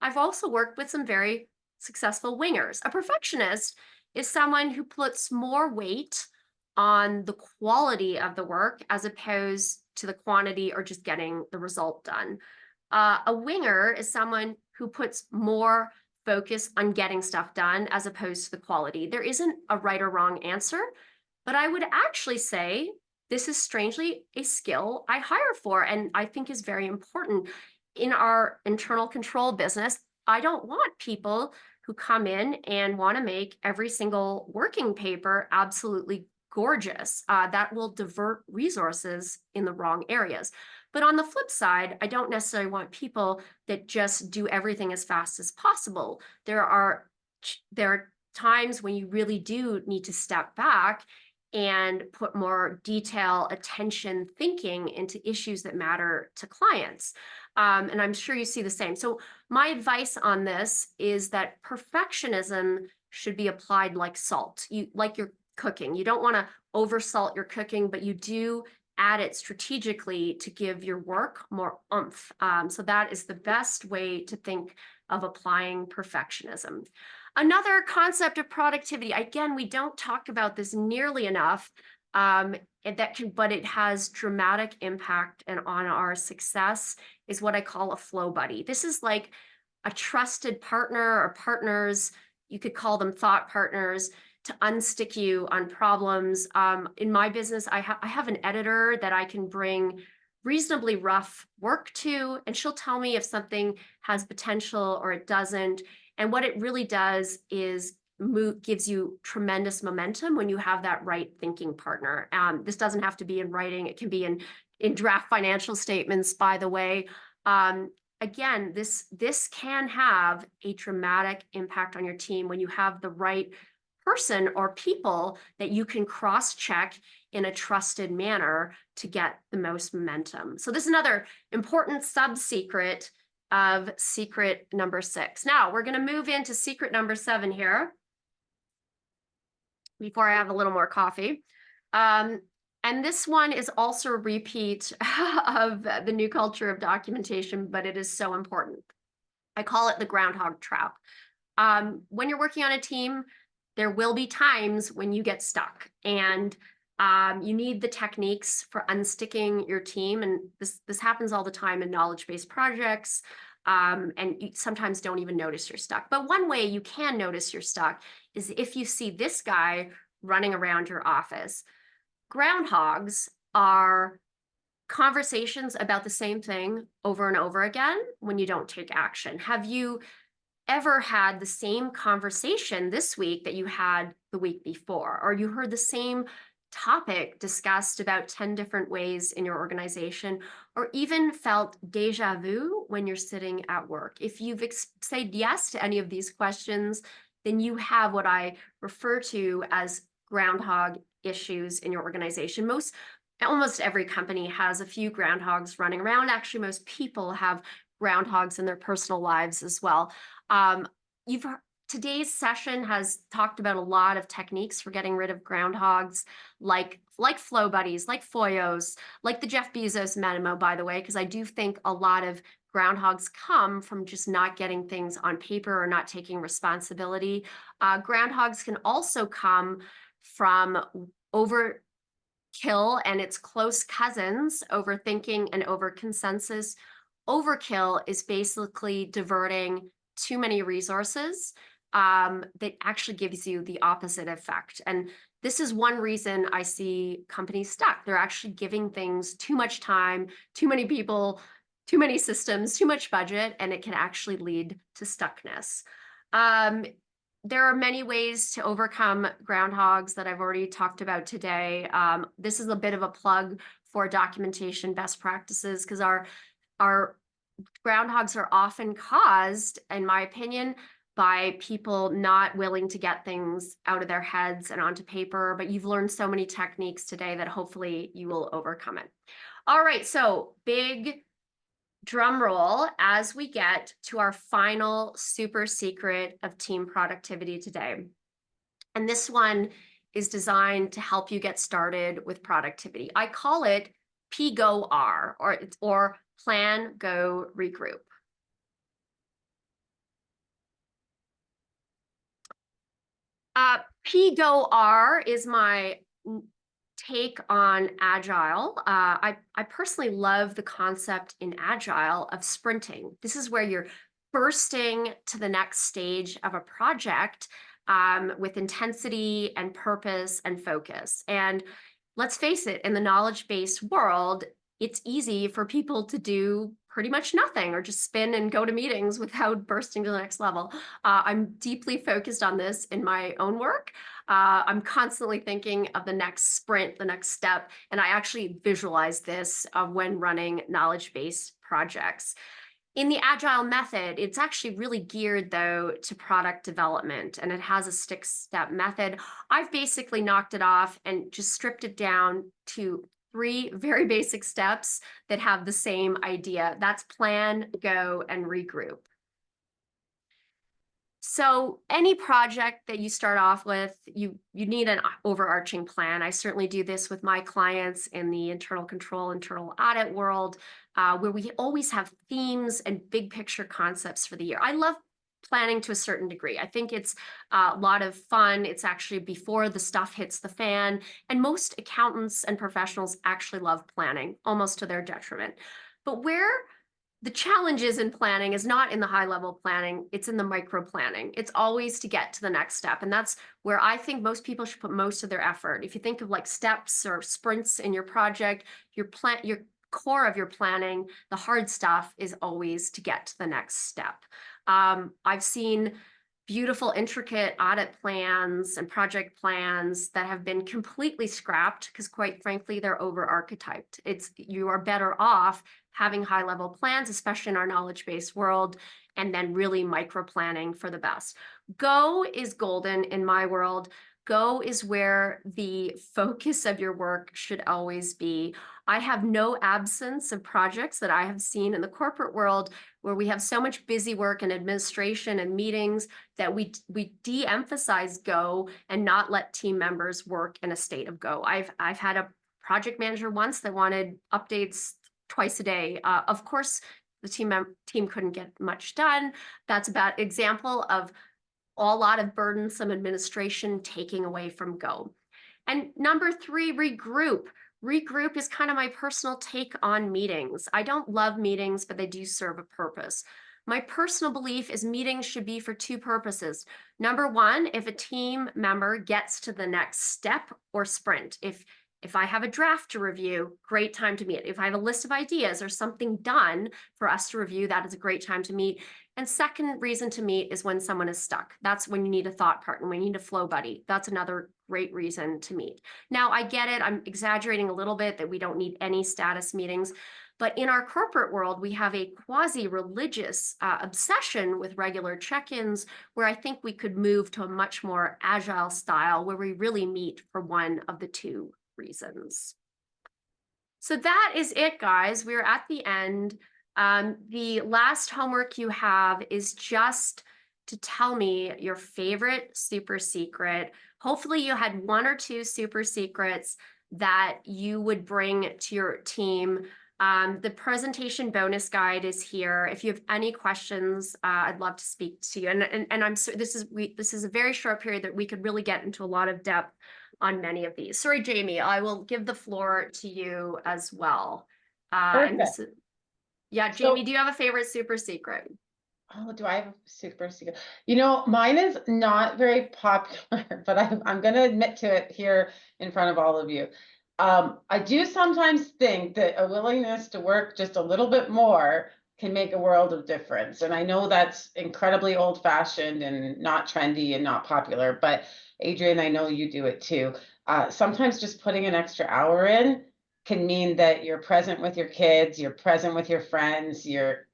I've also worked with some very successful wingers. A perfectionist is someone who puts more weight on the quality of the work as opposed to the quantity or just getting the result done. A winger is someone who puts more focus on getting stuff done as opposed to the quality. There isn't a right or wrong answer, but I would actually say this is strangely a skill I hire for and I think is very important. In our internal control business, I don't want people who come in and want to make every single working paper absolutely gorgeous. That will divert resources in the wrong areas. But on the flip side, I don't necessarily want people that just do everything as fast as possible. There are times when you really do need to step back and put more detail, attention, thinking into issues that matter to clients. And I'm sure you see the same. So my advice on this is that perfectionism should be applied like salt. Like your cooking. You don't want to oversalt your cooking, but you do add it strategically to give your work more oomph. So that is the best way to think of applying perfectionism. Another concept of productivity, again, we don't talk about this nearly enough, but it has dramatic impact and on our success, is what I call a flow buddy. This is like a trusted partner or partners, you could call them thought partners, to unstick you on problems. In my business, I have an editor that I can bring reasonably rough work to, and she'll tell me if something has potential or it doesn't. And what it really does is gives you tremendous momentum when you have that right thinking partner. This doesn't have to be in writing. It can be in draft financial statements, by the way. Again, this can have a dramatic impact on your team when you have the right person or people that you can cross-check in a trusted manner to get the most momentum. So this is another important sub-secret of secret number 6. Now we're going to move into secret number 7 here before I have a little more coffee. And this one is also a repeat of the new culture of documentation, but it is so important. I call it the groundhog trap. When you're working on a team, there will be times when you get stuck, and you need the techniques for unsticking your team. And this happens all the time in knowledge-based projects. And you sometimes don't even notice you're stuck. But one way you can notice you're stuck is if you see this guy running around your office. Groundhogs are conversations about the same thing over and over again when you don't take action. Have you ever had the same conversation this week that you had the week before, or you heard the same topic discussed about 10 different ways in your organization, or even felt deja vu when you're sitting at work? If you've said yes to any of these questions, then you have what I refer to as groundhog issues in your organization. Almost every company has a few groundhogs running around. Actually, most people have groundhogs in their personal lives as well. Today's session has talked about a lot of techniques for getting rid of groundhogs, like flow buddies, like FOIOs, like the Jeff Bezos memo, by the way, because I do think a lot of groundhogs come from just not getting things on paper or not taking responsibility. Groundhogs can also come from overkill and its close cousins, overthinking and overconsensus. Overkill is basically diverting too many resources that actually gives you the opposite effect. And this is one reason I see companies stuck. They're actually giving things too much time, too many people, too many systems, too much budget, and it can actually lead to stuckness. There are many ways to overcome groundhogs that I've already talked about today. This is a bit of a plug for documentation best practices, because our groundhogs are often caused, in my opinion, by people not willing to get things out of their heads and onto paper. But you've learned so many techniques today that hopefully you will overcome it. All right, so big drum roll as we get to our final super secret of team productivity today. And this one is designed to help you get started with productivity. I call it PGO-R, or plan, go, regroup. PGO-R is my take on Agile. I personally love the concept in Agile of sprinting. This is where you're bursting to the next stage of a project with intensity and purpose and focus. And let's face it, in the knowledge-based world, it's easy for people to do pretty much nothing or just spin and go to meetings without bursting to the next level. I'm deeply focused on this in my own work. I'm constantly thinking of the next sprint, the next step, and I actually visualize this when running knowledge-based projects. In the Agile method, it's actually really geared, though, to product development, and it has a 6-step method. I've basically knocked it off and just stripped it down to 3 very basic steps that have the same idea. That's plan, go, and regroup. So any project that you start off with, you need an overarching plan. I certainly do this with my clients in the internal control, internal audit world, where we always have themes and big picture concepts for the year. I love planning to a certain degree. I think it's a lot of fun. It's actually before the stuff hits the fan. And most accountants and professionals actually love planning, almost to their detriment. But where the challenges in planning is not in the high level planning, it's in the micro planning. It's always to get to the next step. And that's where I think most people should put most of their effort. If you think of like steps or sprints in your project, your core of your planning, the hard stuff is always to get to the next step. I've seen beautiful, intricate audit plans and project plans that have been completely scrapped because, quite frankly, they're over archetyped. You are better off having high level plans, especially in our knowledge-based world, and then really micro planning for the best. Go is golden in my world. Go is where the focus of your work should always be. I have no absence of projects that I have seen in the corporate world where we have so much busy work and administration and meetings that we de-emphasize go and not let team members work in a state of go. I've had a project manager once that wanted updates twice a day. Of course, the team couldn't get much done. That's a bad example of a lot of burdensome administration taking away from go. And number 3, regroup. Regroup is kind of my personal take on meetings. I don't love meetings, but they do serve a purpose. My personal belief is meetings should be for 2 purposes. Number 1, if a team member gets to the next step or sprint. If I have a draft to review, great time to meet. If I have a list of ideas or something done for us to review, that is a great time to meet. And second reason to meet is when someone is stuck. That's when you need a thought partner, when you need a flow buddy. That's another great reason to meet. Now, I get it. I'm exaggerating a little bit that we don't need any status meetings. But in our corporate world, we have a quasi-religious obsession with regular check-ins where I think we could move to a much more agile style where we really meet for one of the 2 reasons. So that is it, guys. We're at the end. The last homework you have is just to tell me your favorite super secret. Hopefully you had 1 or 2 super secrets that you would bring to your team. The presentation bonus guide is here. If you have any questions, I'd love to speak to you. And this is a very short period that we could really get into a lot of depth on many of these. Sorry, Jamie, I will give the floor to you as well. And this is, yeah, Jamie, So, do you have a favorite super secret? oh, do I have a super secret? You know, mine is not very popular, but I'm going to admit to it here in front of all of you. I do sometimes think that a willingness to work just a little bit more can make a world of difference. And I know that's incredibly old-fashioned and not trendy and not popular, but Adrian, I know you do it too. Sometimes just putting an extra hour in can mean that you're present with your kids, you're present with your friends, you're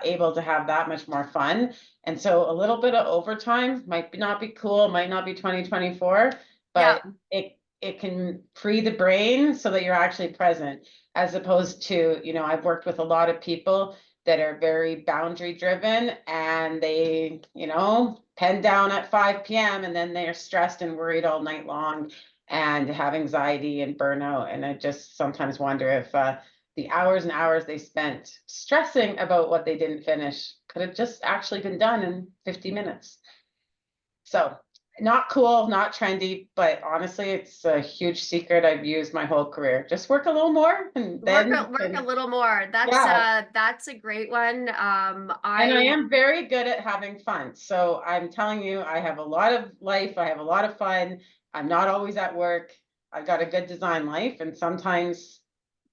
able to have that much more fun. And so a little bit of overtime might not be cool, might not be 2024, Yeah. but it can free the brain so that you're actually present, as opposed to, you know, I've worked with a lot of people that are very boundary driven and they, you know, pen down at 5 p.m. and then they're stressed and worried all night long and have anxiety and burnout. And I just sometimes wonder if the hours and hours they spent stressing about what they didn't finish could have just actually been done in 50 minutes. So not cool, not trendy, but honestly, it's a huge secret I've used my whole career. Just work a little more and then Work a little more. yeah. That's a great one. And I am very good at having fun. So I'm telling you, I have a lot of life. I have a lot of fun. I'm not always at work. I've got a good design life. And sometimes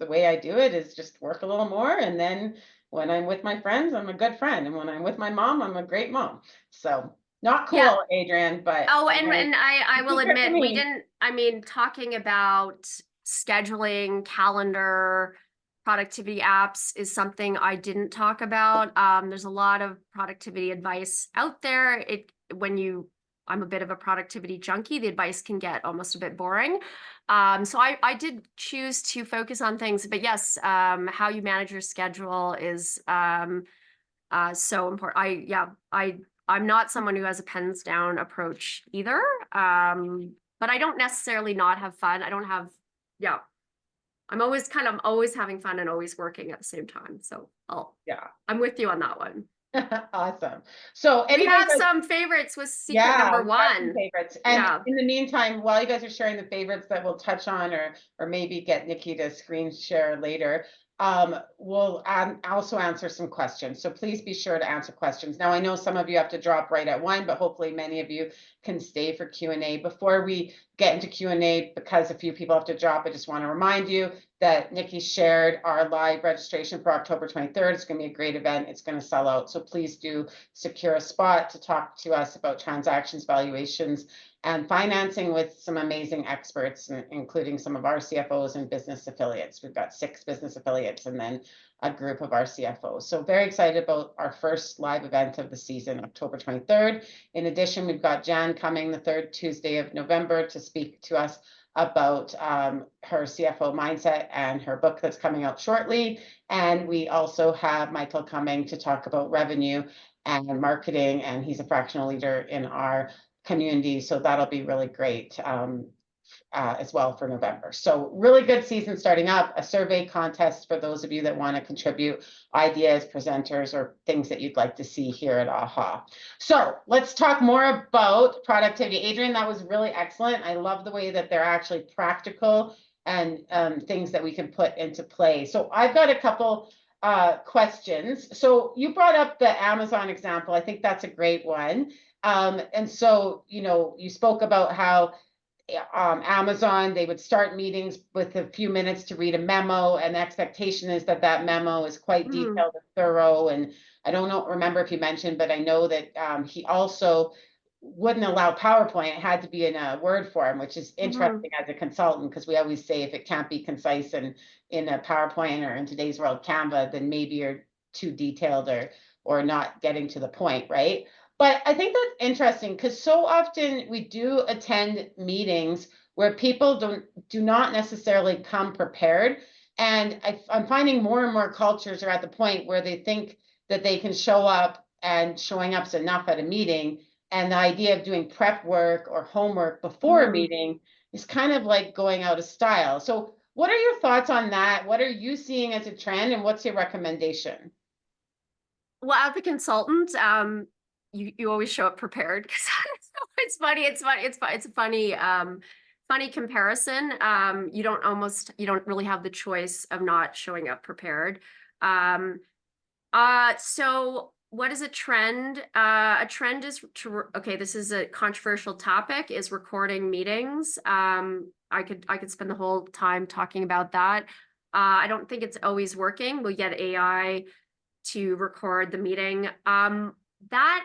the way I do it is just work a little more. And then when I'm with my friends, I'm a good friend. And when I'm with my mom, I'm a great mom. So not Yeah. cool, Adrian, but Oh, you know, and I will secret to admit we me. didn't, I mean, talking about scheduling, calendar, productivity apps is something I didn't talk about. There's a lot of productivity advice out there. I'm a bit of a productivity junkie, the advice can get almost a bit boring. So I did choose to focus on things, but yes, how you manage your schedule is so important. I I'm not someone who has a pens down approach either. But I don't necessarily not have fun. I don't have, yeah. I'm always having fun and always working at the same time. So Yeah. I'm with you on that one. Awesome. So We anybody have that, some favorites with secret yeah, number we got some one. favorites. And Yeah. in the meantime, while you guys are sharing the favorites that we'll touch on, or maybe get Nikki to screen share later, we'll also answer some questions. So please be sure to answer questions. Now, I know some of you have to drop right at 1, but hopefully many of you can stay for Q&A. Before we get into Q&A, because a few people have to drop, I just want to remind you that Nikki shared our live registration for October 23rd. It's going to be a great event. It's going to sell out. So please do secure a spot to talk to us about transactions, valuations, and financing with some amazing experts, including some of our CFOs and business affiliates. We've got 6 business affiliates and then a group of our CFOs. So very excited about our first live event of the season, October 23rd. In addition, we've got Jan coming the 3rd Tuesday of November to speak to us about her CFO mindset and her book that's coming out shortly. And we also have Michael coming to talk about revenue and marketing, and he's a fractional leader in our community. So that'll be really great as well for November. So really good season starting up, a survey contest for those of you that want to contribute ideas, presenters, or things that you'd like to see here at AHA. So let's talk more about productivity. Adrian, that was really excellent. I love the way that they're actually practical and things that we can put into play. So I've got a couple questions. So you brought up the Amazon example. I think that's a great one. And so, you spoke about how Amazon, they would start meetings with a few minutes to read a memo, and the expectation is that that memo is quite detailed and thorough. And I don't remember if you mentioned, but I know that he also wouldn't allow PowerPoint. It had to be in a Word form, which is interesting as a consultant, because we always say if it can't be concise and in a PowerPoint or in today's world Canva, then maybe you're too detailed or not getting to the point, right? But I think that's interesting because so often we do attend meetings where people do not necessarily come prepared. And I'm finding more and more cultures are at the point where they think that they can show up and showing up's enough at a meeting. And the idea of doing prep work or homework before a meeting is kind of like going out of style. So what are your thoughts on that? What are you seeing as a trend, and what's your recommendation? Well, as a consultant, you always show up prepared because it's funny. It's a funny comparison. You don't really have the choice of not showing up prepared. So what is a trend? A trend is okay, this is a controversial topic, is recording meetings. I could spend the whole time talking about that. I don't think it's always working. We get AI to record the meeting. That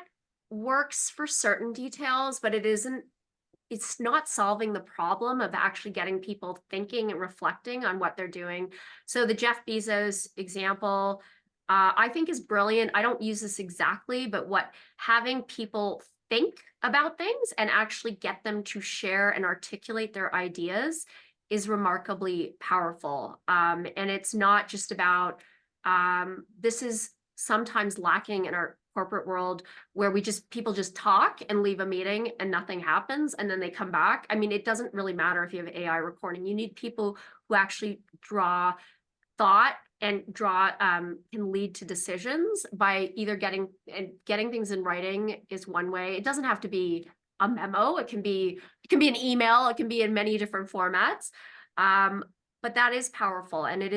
works for certain details, but it's not solving the problem of actually getting people thinking and reflecting on what they're doing. So the Jeff Bezos example, I think is brilliant. I don't use this exactly, but having people think about things and actually get them to share and articulate their ideas is remarkably powerful. And it's not just about, this is sometimes lacking in our corporate world, where people just talk and leave a meeting and nothing happens and then they come back. I mean, it doesn't really matter if you have AI recording. You need people who actually draw thought and can lead to decisions by either getting things in writing is one way. It doesn't have to be a memo. It can be an email. It can be in many different formats. But that is powerful, and it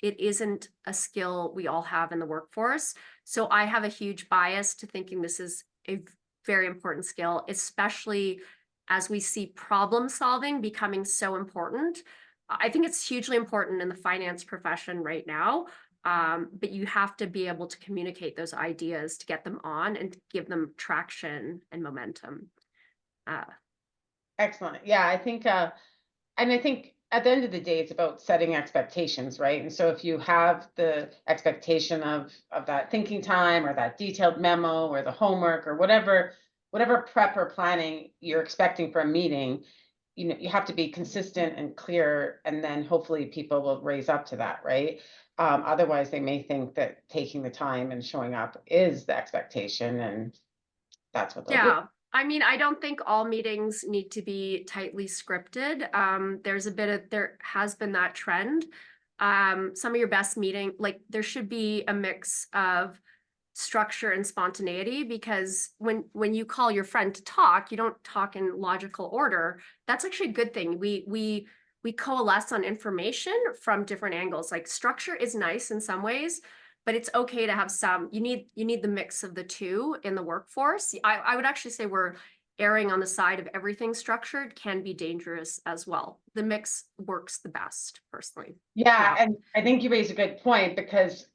isn't a skill we all have in the workforce. So I have a huge bias to thinking this is a very important skill, especially as we see problem solving becoming so important. I think it's hugely important in the finance profession right now, but you have to be able to communicate those ideas to get them on and to give them traction and momentum. Excellent. Yeah, I think, and I think at the end of the day, it's about setting expectations, right? And so if you have the expectation of that thinking time or that detailed memo or the homework or whatever prep or planning you're expecting for a meeting, you have to be consistent and clear, and then hopefully people will raise up to that, right? Otherwise, they may think that taking the time and showing up is the expectation, and that's what they'll do. Yeah. I mean, I don't think all meetings need to be tightly scripted. There has been that trend. Some of your best meeting, like there should be a mix of structure and spontaneity, because when you call your friend to talk, you don't talk in logical order. That's actually a good thing. We coalesce on information from different angles. Like structure is nice in some ways, but it's okay to have some. You need the mix of the two in the workforce. I would actually say we're erring on the side of everything structured can be dangerous as well. The mix works the best, personally. Yeah, Yeah. and I think you raise a good point because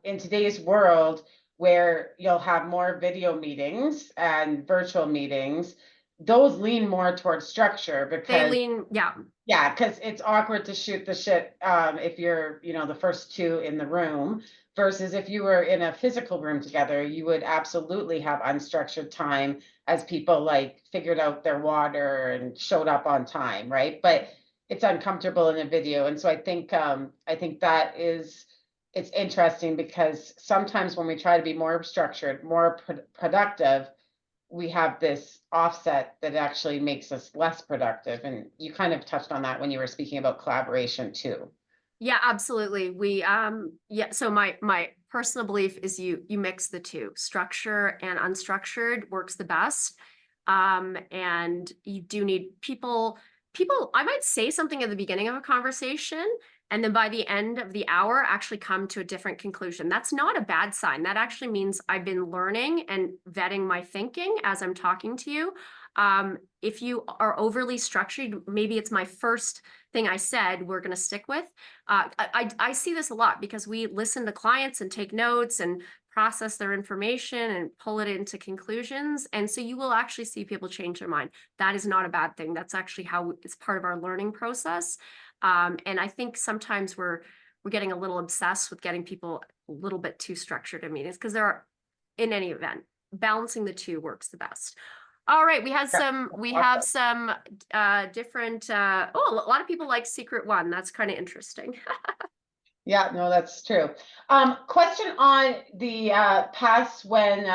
in today's world where you'll have more video meetings and virtual meetings, those lean more towards structure They because lean, yeah. yeah, because it's awkward to shoot the shit if you're, the first two in the room versus if you were in a physical room together, you would absolutely have unstructured time as people like figured out their water and showed up on time, right? But it's uncomfortable in a video, and so I think that is it's interesting because sometimes when we try to be more structured, more productive, we have this offset that actually makes us less productive. And you kind of touched on that when you were speaking about collaboration too. Yeah, absolutely. Yeah, so my personal belief is you mix the two. Structure and unstructured works the best. And you do need people, I might say something at the beginning of a conversation, and then by the end of the hour actually come to a different conclusion. That's not a bad sign. That actually means I've been learning and vetting my thinking as I'm talking to you. If you are overly structured, maybe it's my first thing I said we're going to stick with. I see this a lot because we listen to clients and take notes and process their information and pull it into conclusions. And so you will actually see people change their mind. That is not a bad thing. That's actually how it's part of our learning process. And I think sometimes we're getting a little obsessed with getting people a little bit too structured in meetings, because in any event, balancing the two works the best. All right, we have some different a lot of people like Secret One. That's kind of interesting. Yeah, no, that's true. Question on the pass when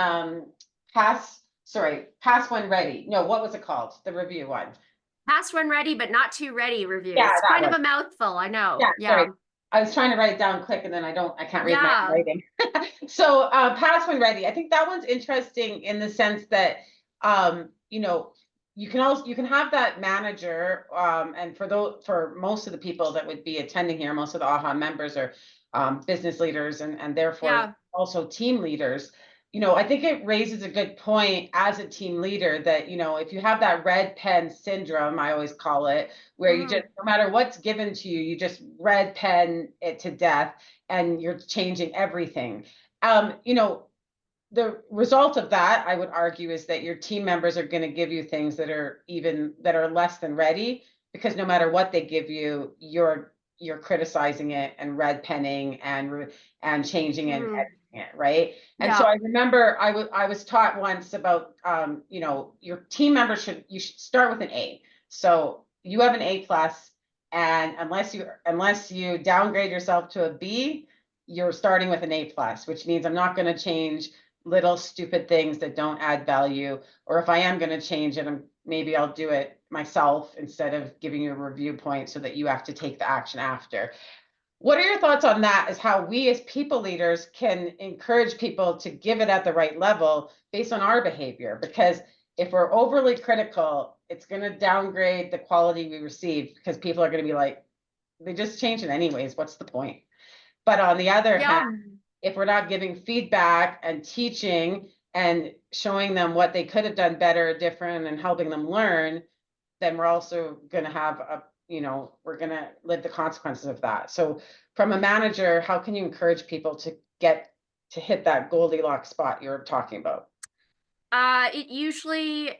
ready. No, what was it called? The review one. Pass when ready, but not too ready review. Yeah, It's that kind of one. a mouthful, I know. Yeah, Yeah. sorry. I was trying to write it down quick and then I can't read my Yeah. writing. So pass when ready. I think that one's interesting in the sense that um, you know, you can have that manager and for most of the people that would be attending here, most of the AHA members are business leaders and therefore Yeah. also team leaders. I think it raises a good point as a team leader that, if you have that red pen syndrome, I always call it, where you just, Mm. no matter what's given to you, you just red pen it to death and you're changing everything. The result of that, I would argue, is that your team members are going to give you things that are less than ready, because no matter what they give you, you're criticizing it and red penning and changing and Mm. editing it, right? And so Yeah. I remember I was taught once about your team members you should start with an A. So you have an A plus, and unless you downgrade yourself to a B, you're starting with an A plus, which means I'm not going to change little stupid things that don't add value, or if I am going to change it, maybe I'll do it myself instead of giving you a review point so that you have to take the action after. What are your thoughts on that, as how we as people leaders can encourage people to give it at the right level based on our behavior? Because if we're overly critical, it's going to downgrade the quality we receive, because people are going to be like, they just change it anyways, what's the point? But on the other hand, Yeah. if we're not giving feedback and teaching and showing them what they could have done better or different and helping them learn, then we're also going to have we're going to live the consequences of that. So from a manager, how can you encourage people to hit that Goldilocks spot you're talking about? It usually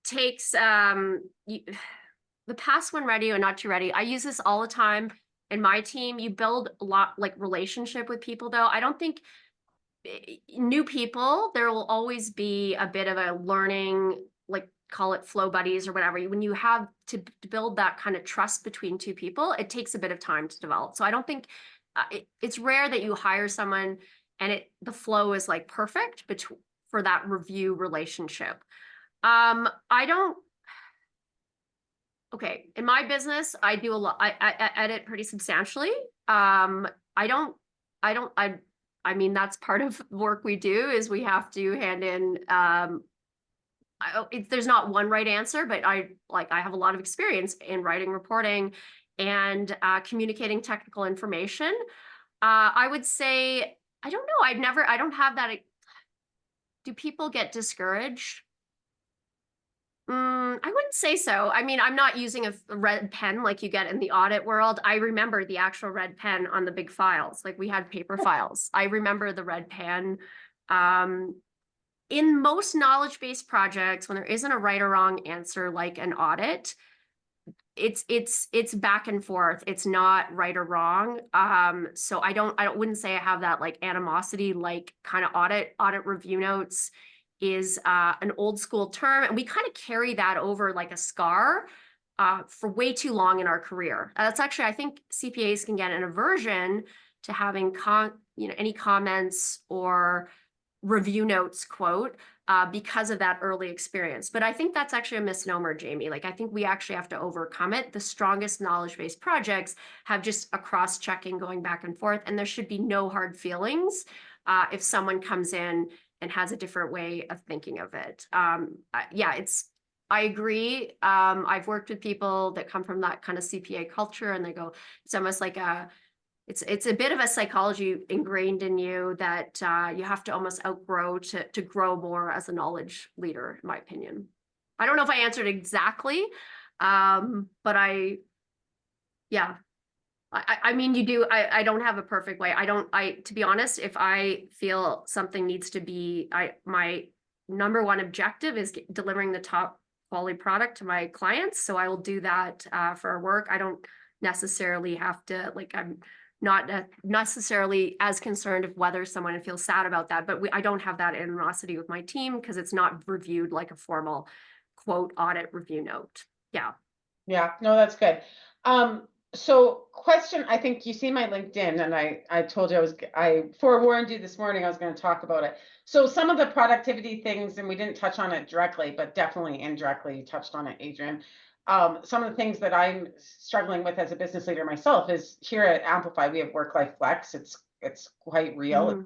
takes the pass when ready or not too ready. I use this all the time in my team. You build a lot like relationship with people, though. I don't think new people, there will always be a bit of a learning, like call it flow buddies or whatever. When you have to build that kind of trust between two people, it takes a bit of time to develop. So I don't think it's rare that you hire someone and the flow is like perfect between for that review relationship. Okay, in my business, I do a lot. I edit pretty substantially. I mean, that's part of the work we do is we have to hand in. There's not one right answer, but I have a lot of experience in writing, reporting, and communicating technical information. I would say I don't know. I don't have that. Do people get discouraged? I wouldn't say so. I mean, I'm not using a red pen like you get in the audit world. I remember the actual red pen on the big files. Like we had paper files. I remember the red pen. In most knowledge-based projects, when there isn't a right or wrong answer, like an audit, it's back and forth. It's not right or wrong. So I wouldn't say I have that like animosity, like kind of audit review notes is an old school term, and we kind of carry that over like a scar for way too long in our career. That's actually, I think CPAs can get an aversion to having any comments or review notes quote because of that early experience. But I think that's actually a misnomer, Jamie. Like I think we actually have to overcome it. The strongest knowledge-based projects have just a cross-checking going back and forth, and there should be no hard feelings if someone comes in and has a different way of thinking of it. Yeah, I agree. I've worked with people that come from that kind of CPA culture, and they go, it's almost like it's a bit of a psychology ingrained in you that you have to almost outgrow to grow more as a knowledge leader, in my opinion. I don't know if I answered exactly, but yeah. I mean, you do. I don't have a perfect way. To be honest, if I feel something needs to be, my number one objective is delivering the top quality product to my clients. So I will do that for our work. I don't necessarily have to, like, I'm not necessarily as concerned of whether someone feels sad about that, but I don't have that animosity with my team because it's not reviewed like a formal quote audit review note. Yeah. Yeah, no, that's good. So question, I think you see my LinkedIn, and I told you I forewarned you this morning I was going to talk about it. So some of the productivity things, and we didn't touch on it directly, but definitely indirectly you touched on it, Adrian. Some of the things that I'm struggling with as a business leader myself is here at Amplify, we have work-life flex. It's quite real.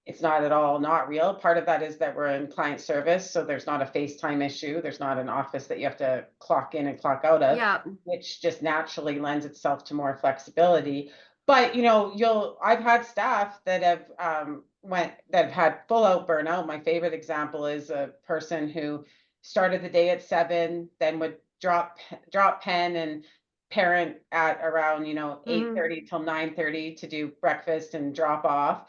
It's not at all not real. Part of that is that we're in client service, so there's not a FaceTime issue. There's not an office that you have to clock in and clock out of, Yeah. which just naturally lends itself to more flexibility. But I've had staff that have had full out burnout. My favorite example is a person who started the day at 7, then would drop pen and parent at around 8:30 till 9:30 to do breakfast and drop off.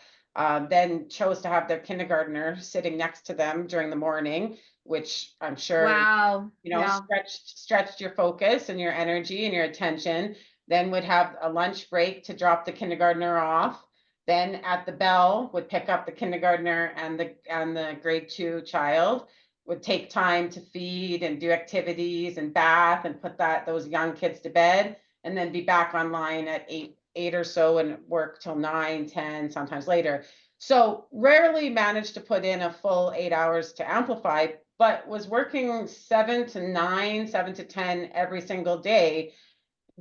Then chose to have their kindergartner sitting next to them during the morning, which I'm sure Wow. Yeah. stretched your focus and your energy and your attention. Then would have a lunch break to drop the kindergartner off. Then at the bell would pick up the kindergartner and the grade 2 child, would take time to feed and do activities and bath and put those young kids to bed, and then be back online at 8 or so and work till 9, 10, sometimes later. So rarely managed to put in a full 8 hours to Amplify, but was working 7 to 9, 7 to 10 every single day.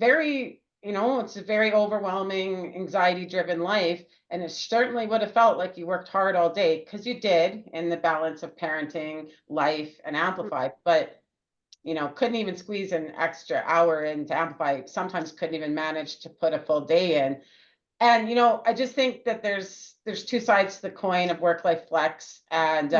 It's a very overwhelming, anxiety-driven life. And it certainly would have felt like you worked hard all day, because you did, in the balance of parenting, life, and Amplify. But couldn't even squeeze an extra hour into Amplify. Sometimes couldn't even manage to put a full day in. And I just think that there's two sides to the coin of work-life flex, and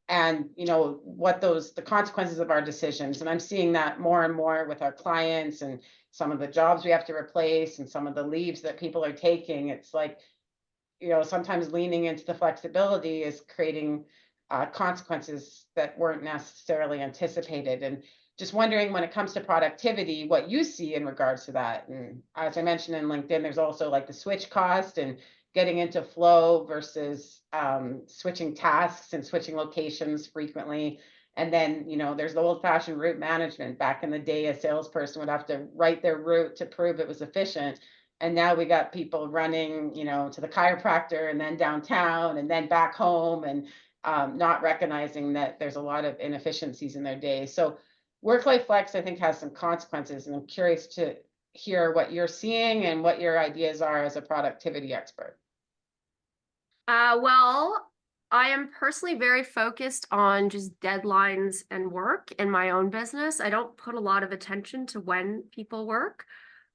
what the consequences of our decisions. And I'm seeing that more and more with our clients, and some of the jobs we have to replace, and some of the leaves that people are taking. It's like, sometimes leaning into the flexibility is creating consequences that weren't necessarily anticipated. And just wondering, when it comes to productivity, what you see in regards to that. And as I mentioned in LinkedIn, there's also like the switch cost and getting into flow versus switching tasks and switching locations frequently. And then, there's the old-fashioned route management. Back in the day, a salesperson would have to write their route to prove it was efficient. And now we got people running, to the chiropractor, and then downtown, and then back home. And not recognizing that there's a lot of inefficiencies in their day. So work-life flex, I think, has some consequences, and I'm curious to hear what you're seeing and what your ideas are as a productivity expert. Well, I am personally very focused on just deadlines and work in my own business. I don't put a lot of attention to when people work.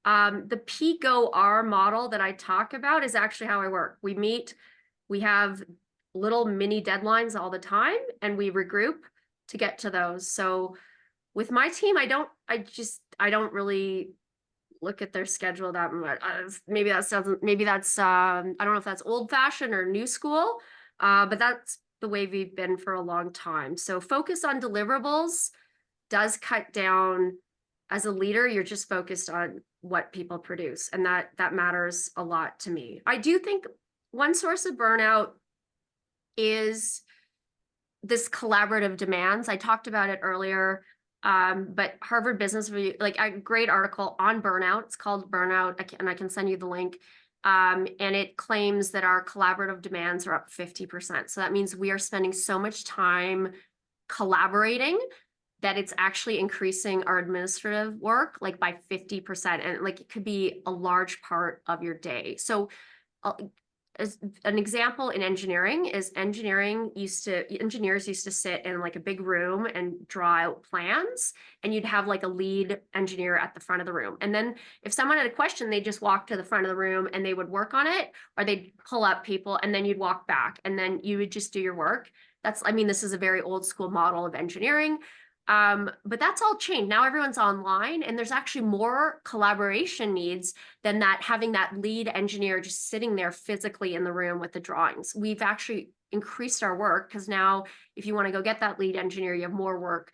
The PGOR model that I talk about is actually how I work. We meet, we have little mini deadlines all the time, and we regroup to get to those. So with my team, I don't really look at their schedule that much. Maybe that sounds, maybe that's, I don't know if that's old fashioned or new school, but that's the way we've been for a long time. So focus on deliverables does cut down. As a leader, you're just focused on what people produce, and that matters a lot to me. I do think one source of burnout is this collaborative demands. I talked about it earlier, but Harvard Business Review, like a great article on burnout. It's called Burnout, and I can send you the link. And it claims that our collaborative demands are up 50%. So that means we are spending so much time collaborating that it's actually increasing our administrative work like by 50%. And like it could be a large part of your day. So as an example in engineering is engineers used to sit in like a big room and draw out plans, and you'd have like a lead engineer at the front of the room. And then if someone had a question, they'd just walk to the front of the room and they would work on it, or they'd pull up people and then you'd walk back and then you would just do your work. I mean, this is a very old school model of engineering. But that's all changed. Now everyone's online, and there's actually more collaboration needs than that having that lead engineer just sitting there physically in the room with the drawings. We've actually increased our work because now if you want to go get that lead engineer, you have more work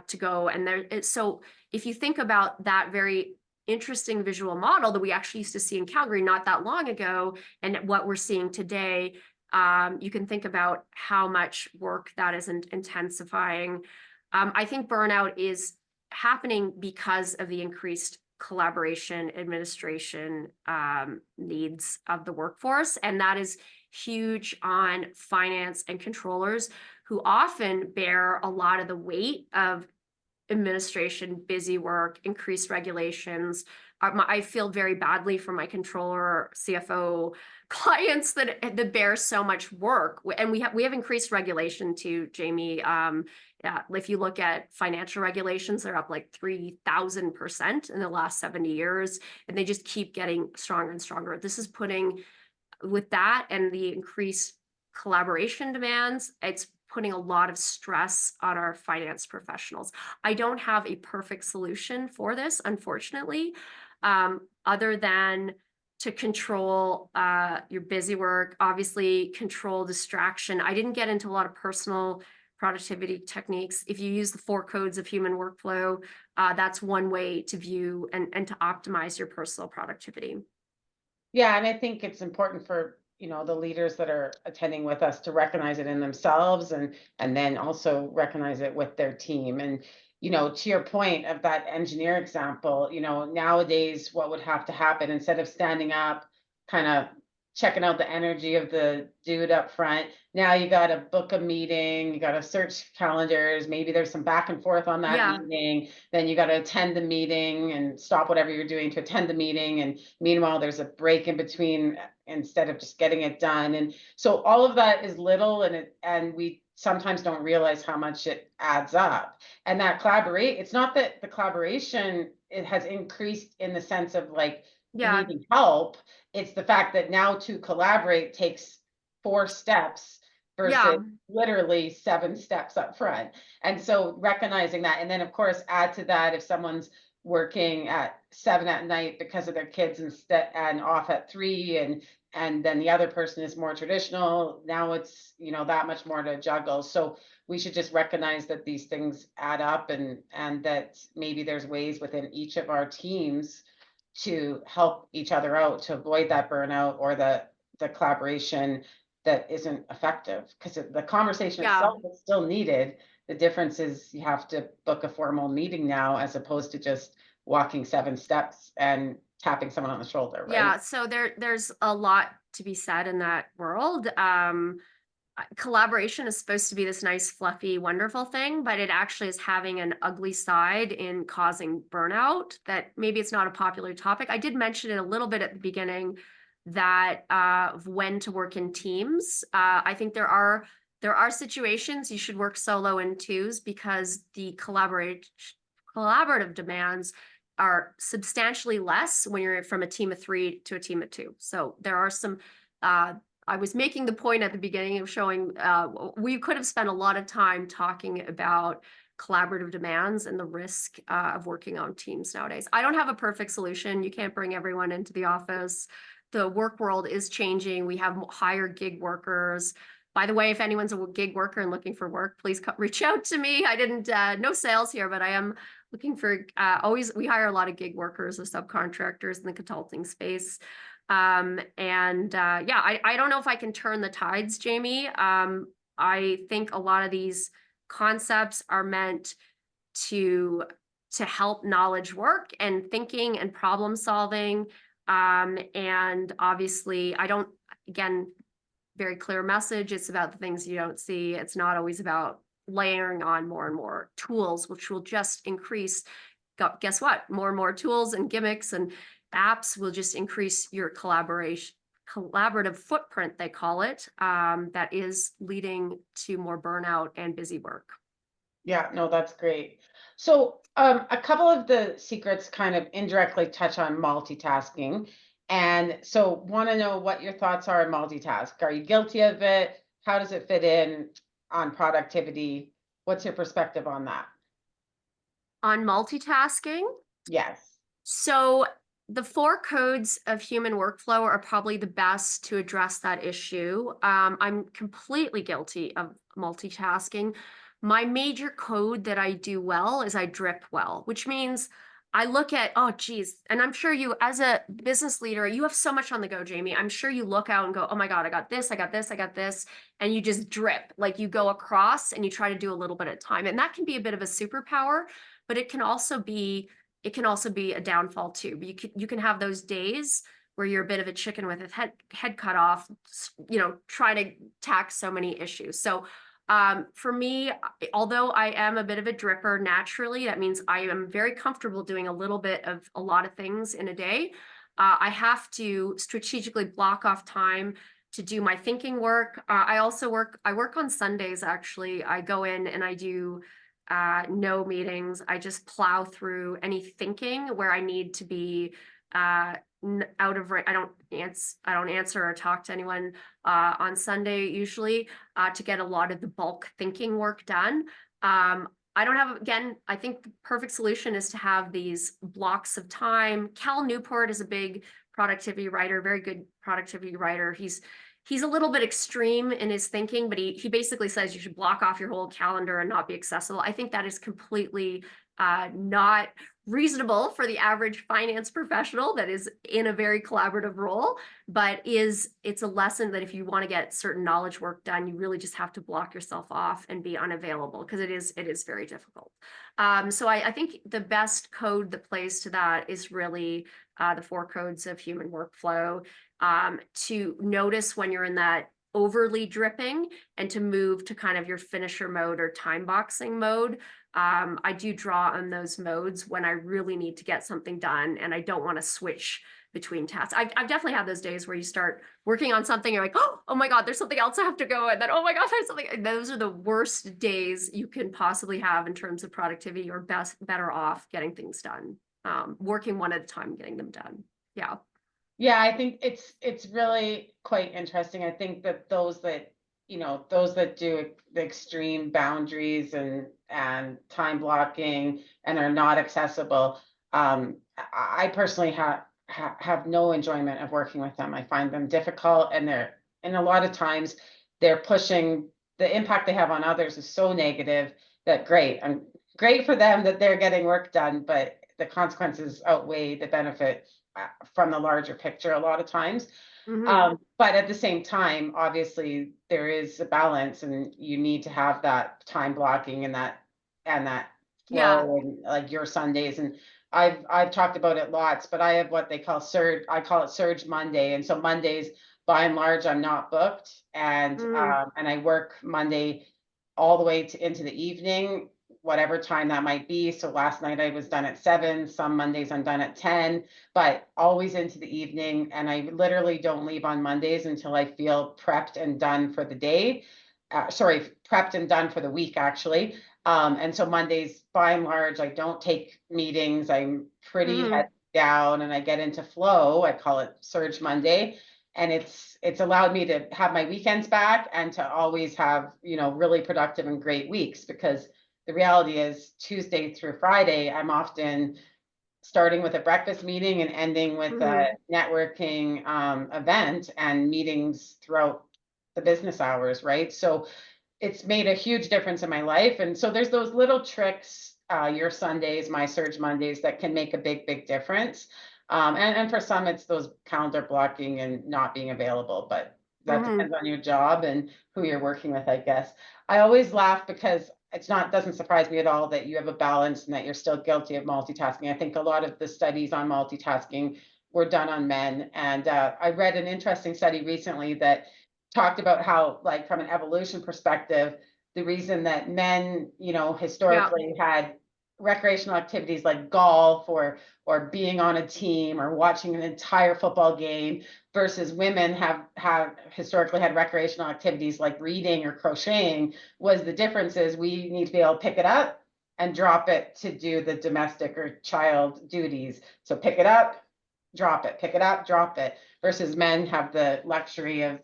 to go. And so if you think about that very interesting visual model that we actually used to see in Calgary not that long ago, and what we're seeing today, you can think about how much work that is intensifying. I think burnout is happening because of the increased collaboration, administration needs of the workforce. And that is huge on finance and controllers, who often bear a lot of the weight of administration, busy work, increased regulations. I feel very badly for my controller, CFO clients that bear so much work, and we have increased regulation too, Jamie. Yeah, if you look at financial regulations, they're up like 3,000% in the last 70 years, and they just keep getting stronger and stronger. This is putting, with that and the increased collaboration demands, it's putting a lot of stress on our finance professionals. I don't have a perfect solution for this, unfortunately, other than to control your busy work, obviously control distraction. I didn't get into a lot of personal productivity techniques. If you use the 4 codes of human workflow, that's one way to view and to optimize your personal productivity. Yeah, and I think it's important for, the leaders that are attending with us to recognize it in themselves, and then also recognize it with their team. And, to your point of that engineer example, nowadays what would have to happen, instead of standing up, kind of checking out the energy of the dude up front, now you got to book a meeting, you got to search calendars, maybe there's some back and forth on that Yeah, meeting, then you got to attend the meeting and stop whatever you're doing to attend the meeting, and meanwhile there's a break in between instead of just getting it done. And so all of that is little, and we sometimes don't realize how much it adds up. And that it's not that the collaboration, it has increased in the sense of like yeah, needing help. It's the fact that now to collaborate takes 4 steps versus yeah, literally 7 steps up front. And so recognizing that, and then of course add to that, if someone's working at 7 at night because of their kids and off at 3, and then the other person is more traditional, now it's, that much more to juggle. So we should just recognize that these things add up, and that maybe there's ways within each of our teams to help each other out to avoid that burnout or the collaboration that isn't effective, because the conversation yeah. itself is still needed. The difference is you have to book a formal meeting now, as opposed to just walking 7 steps and tapping someone on the shoulder, right? Yeah, so there's a lot to be said in that world. collaboration is supposed to be this nice, fluffy, wonderful thing, but it actually is having an ugly side in causing burnout. That maybe it's not a popular topic. I did mention it a little bit at the beginning that of when to work in teams. I think there are situations you should work solo in twos because the collaborative demands are substantially less when you're from a team of 3 to a team of 2. So there are some I was making the point at the beginning of showing we could have spent a lot of time talking about collaborative demands and the risk of working on teams nowadays. I don't have a perfect solution. You can't bring everyone into the office. The work world is changing. We have higher gig workers. By the way, if anyone's a gig worker and looking for work, please reach out to me. I didn't, no sales here, but I am looking for, we hire a lot of gig workers, as subcontractors in the consulting space. Yeah, I don't know if I can turn the tides, Jamie. I think a lot of these concepts are meant to help knowledge work and thinking and problem solving. And obviously, I don't, again, very clear message. It's about the things you don't see. It's not always about layering on more and more tools, which will just increase. Guess what? More and more tools and gimmicks and apps will just increase your collaborative footprint, they call it, that is leading to more burnout and busy work. Yeah, no, that's great. So a couple of the secrets kind of indirectly touch on multitasking. And so want to know what your thoughts are on multitask. Are you guilty of it? How does it fit in on productivity? What's your perspective on that? On multitasking, Yes. so the 4 codes of human workflow are probably the best to address that issue. I'm completely guilty of multitasking. My major code that I do well is I drip well, which means I look at, oh, geez, and I'm sure you, as a business leader, you have so much on the go, Jamie. I'm sure you look out and go, oh my God, I got this, I got this, I got this. And you just drip, like you go across and you try to do a little bit at a time. And that can be a bit of a superpower, but it can also be a downfall too. But you can have those days where you're a bit of a chicken with its head cut off, trying to tackle so many issues. So for me, although I am a bit of a dripper naturally, that means I am very comfortable doing a little bit of a lot of things in a day. I have to strategically block off time to do my thinking work. I work on Sundays, actually. I go in and I do no meetings. I just plow through any thinking where I need to be out of. I don't answer or talk to anyone on Sunday usually to get a lot of the bulk thinking work done. I don't have, again, I think the perfect solution is to have these blocks of time. Cal Newport is a big productivity writer, very good productivity writer. He's a little bit extreme in his thinking, but he basically says you should block off your whole calendar and not be accessible. I think that is completely not reasonable for the average finance professional that is in a very collaborative role, but it's a lesson that if you want to get certain knowledge work done, you really just have to block yourself off and be unavailable, because it is very difficult. So I think the best code that plays to that is really the 4 codes of human workflow, to notice when you're in that overly dripping and to move to kind of your finisher mode or time boxing mode. I do draw on those modes when I really need to get something done and I don't want to switch between tasks. I've definitely had those days where you start working on something, you're like, oh my God, there's something else I have to go, and then, oh my gosh, there's something. And those are the worst days you can possibly have in terms of productivity, or better off getting things done, working one at a time, getting them done. Yeah. Yeah, I think it's really quite interesting. I think that those that do the extreme boundaries and time blocking and are not accessible, I personally have no enjoyment of working with them. I find them difficult, and a lot of times they're pushing, the impact they have on others is so negative that great for them that they're getting work done, but the consequences outweigh the benefit from the larger picture a lot of times. But at the same time, obviously there is a balance, and you need to have that time blocking and that Yeah. flow, and like your Sundays. And I've talked about it lots, but I have what they call surge. I call it Surge Monday. And so Mondays by and large, I'm not booked, and Mm, I work Monday all the way to into the evening, whatever time that might be. So last night I was done at 7. Some Mondays I'm done at 10, but always into the evening. And I literally don't leave on Mondays until I feel prepped and done for the day. Sorry, prepped and done for the week, actually. And so Mondays, by and large, I don't take meetings. I'm pretty mhm, head down and I get into flow. I call it Surge Monday. And it's allowed me to have my weekends back and to always have, really productive and great weeks, because the reality is Tuesday through Friday, I'm often starting with a breakfast meeting and ending with a mhm, networking event and meetings throughout the business hours, right? So it's made a huge difference in my life. And so there's those little tricks, your Sundays, my Surge Mondays, that can make a big difference. And for some, it's those calendar blocking and not being available, but that mhm. depends on your job and who you're working with, I guess. I always laugh because doesn't surprise me at all that you have a balance and that you're still guilty of multitasking. I think a lot of the studies on multitasking were done on men. And I read an interesting study recently that talked about how, like, from an evolution perspective, the reason that men, Yeah. historically had recreational activities like golf or being on a team or watching an entire football game versus women have historically had recreational activities like reading or crocheting, was the difference is we need to be able to pick it up and drop it to do the domestic or child duties. So pick it up, drop it, pick it up, drop it, versus men have the luxury of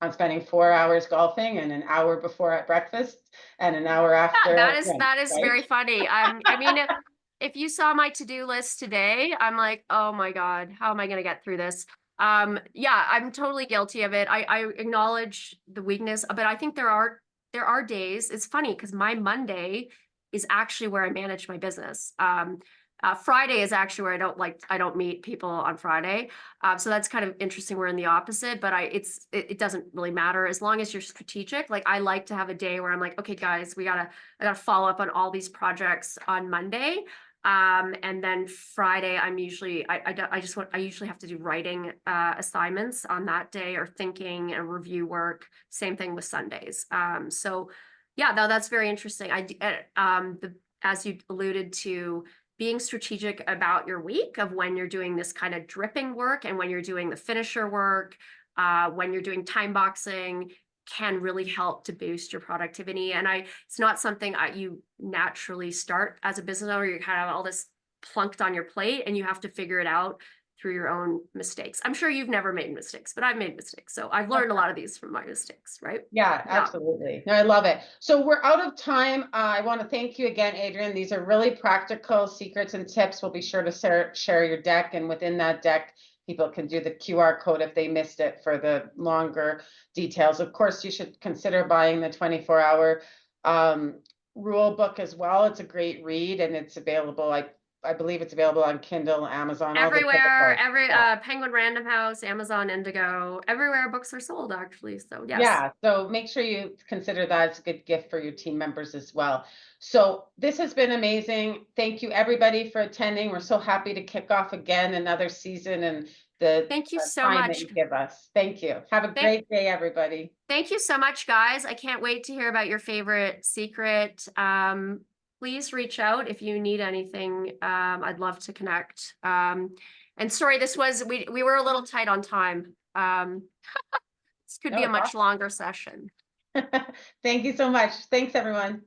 I'm spending 4 hours golfing and an hour before at breakfast and an hour Yeah, after that at is lunch, that is right? very funny. I mean, if you saw my to-do list today, I'm like, oh my God, how am I gonna get through this? Yeah, I'm totally guilty of it. I acknowledge the weakness, but I think there are days. It's funny because my Monday is actually where I manage my business. Friday is actually where I don't meet people on Friday. So that's kind of interesting. We're in the opposite, but it doesn't really matter as long as you're strategic. Like I like to have a day where I'm like, okay, guys, I gotta follow up on all these projects on Monday. And then Friday, I usually have to do writing assignments on that day or thinking and review work. Same thing with Sundays. So yeah, no, that's very interesting. As you alluded to, being strategic about your week of when you're doing this kind of dripping work and when you're doing the finisher work, when you're doing time boxing can really help to boost your productivity. And it's not something you naturally start as a business owner. You kind of have all this plunked on your plate and you have to figure it out through your own mistakes. I'm sure you've never made mistakes, but I've made mistakes. So I've learned a lot of these from my mistakes, right? Yeah, Yeah. absolutely. No, I love it. So we're out of time. I want to thank you again, Adrian. These are really practical secrets and tips. We'll be sure to share your deck, and within that deck, people can do the QR code if they missed it for the longer details. Of course, you should consider buying the 24-hour rule book as well. It's a great read, and it's available. I believe it's available on Kindle, Amazon, all the Everywhere, typical. every Yeah. Penguin Random House, Amazon Indigo, everywhere books are sold actually. So yes. Yeah, so make sure you consider that as a good gift for your team members as well. So this has been amazing. Thank you, everybody, for attending. We're so happy to kick off again another season and the Thank you so time that much. you give us. Thank you. Have a Thank great day, everybody. thank you so much, guys. I can't wait to hear about your favorite secret. Please reach out if you need anything. I'd love to connect. And sorry, we were a little tight on time. This could be No, a it's much longer session. awesome. Thank you so much. Thanks, everyone.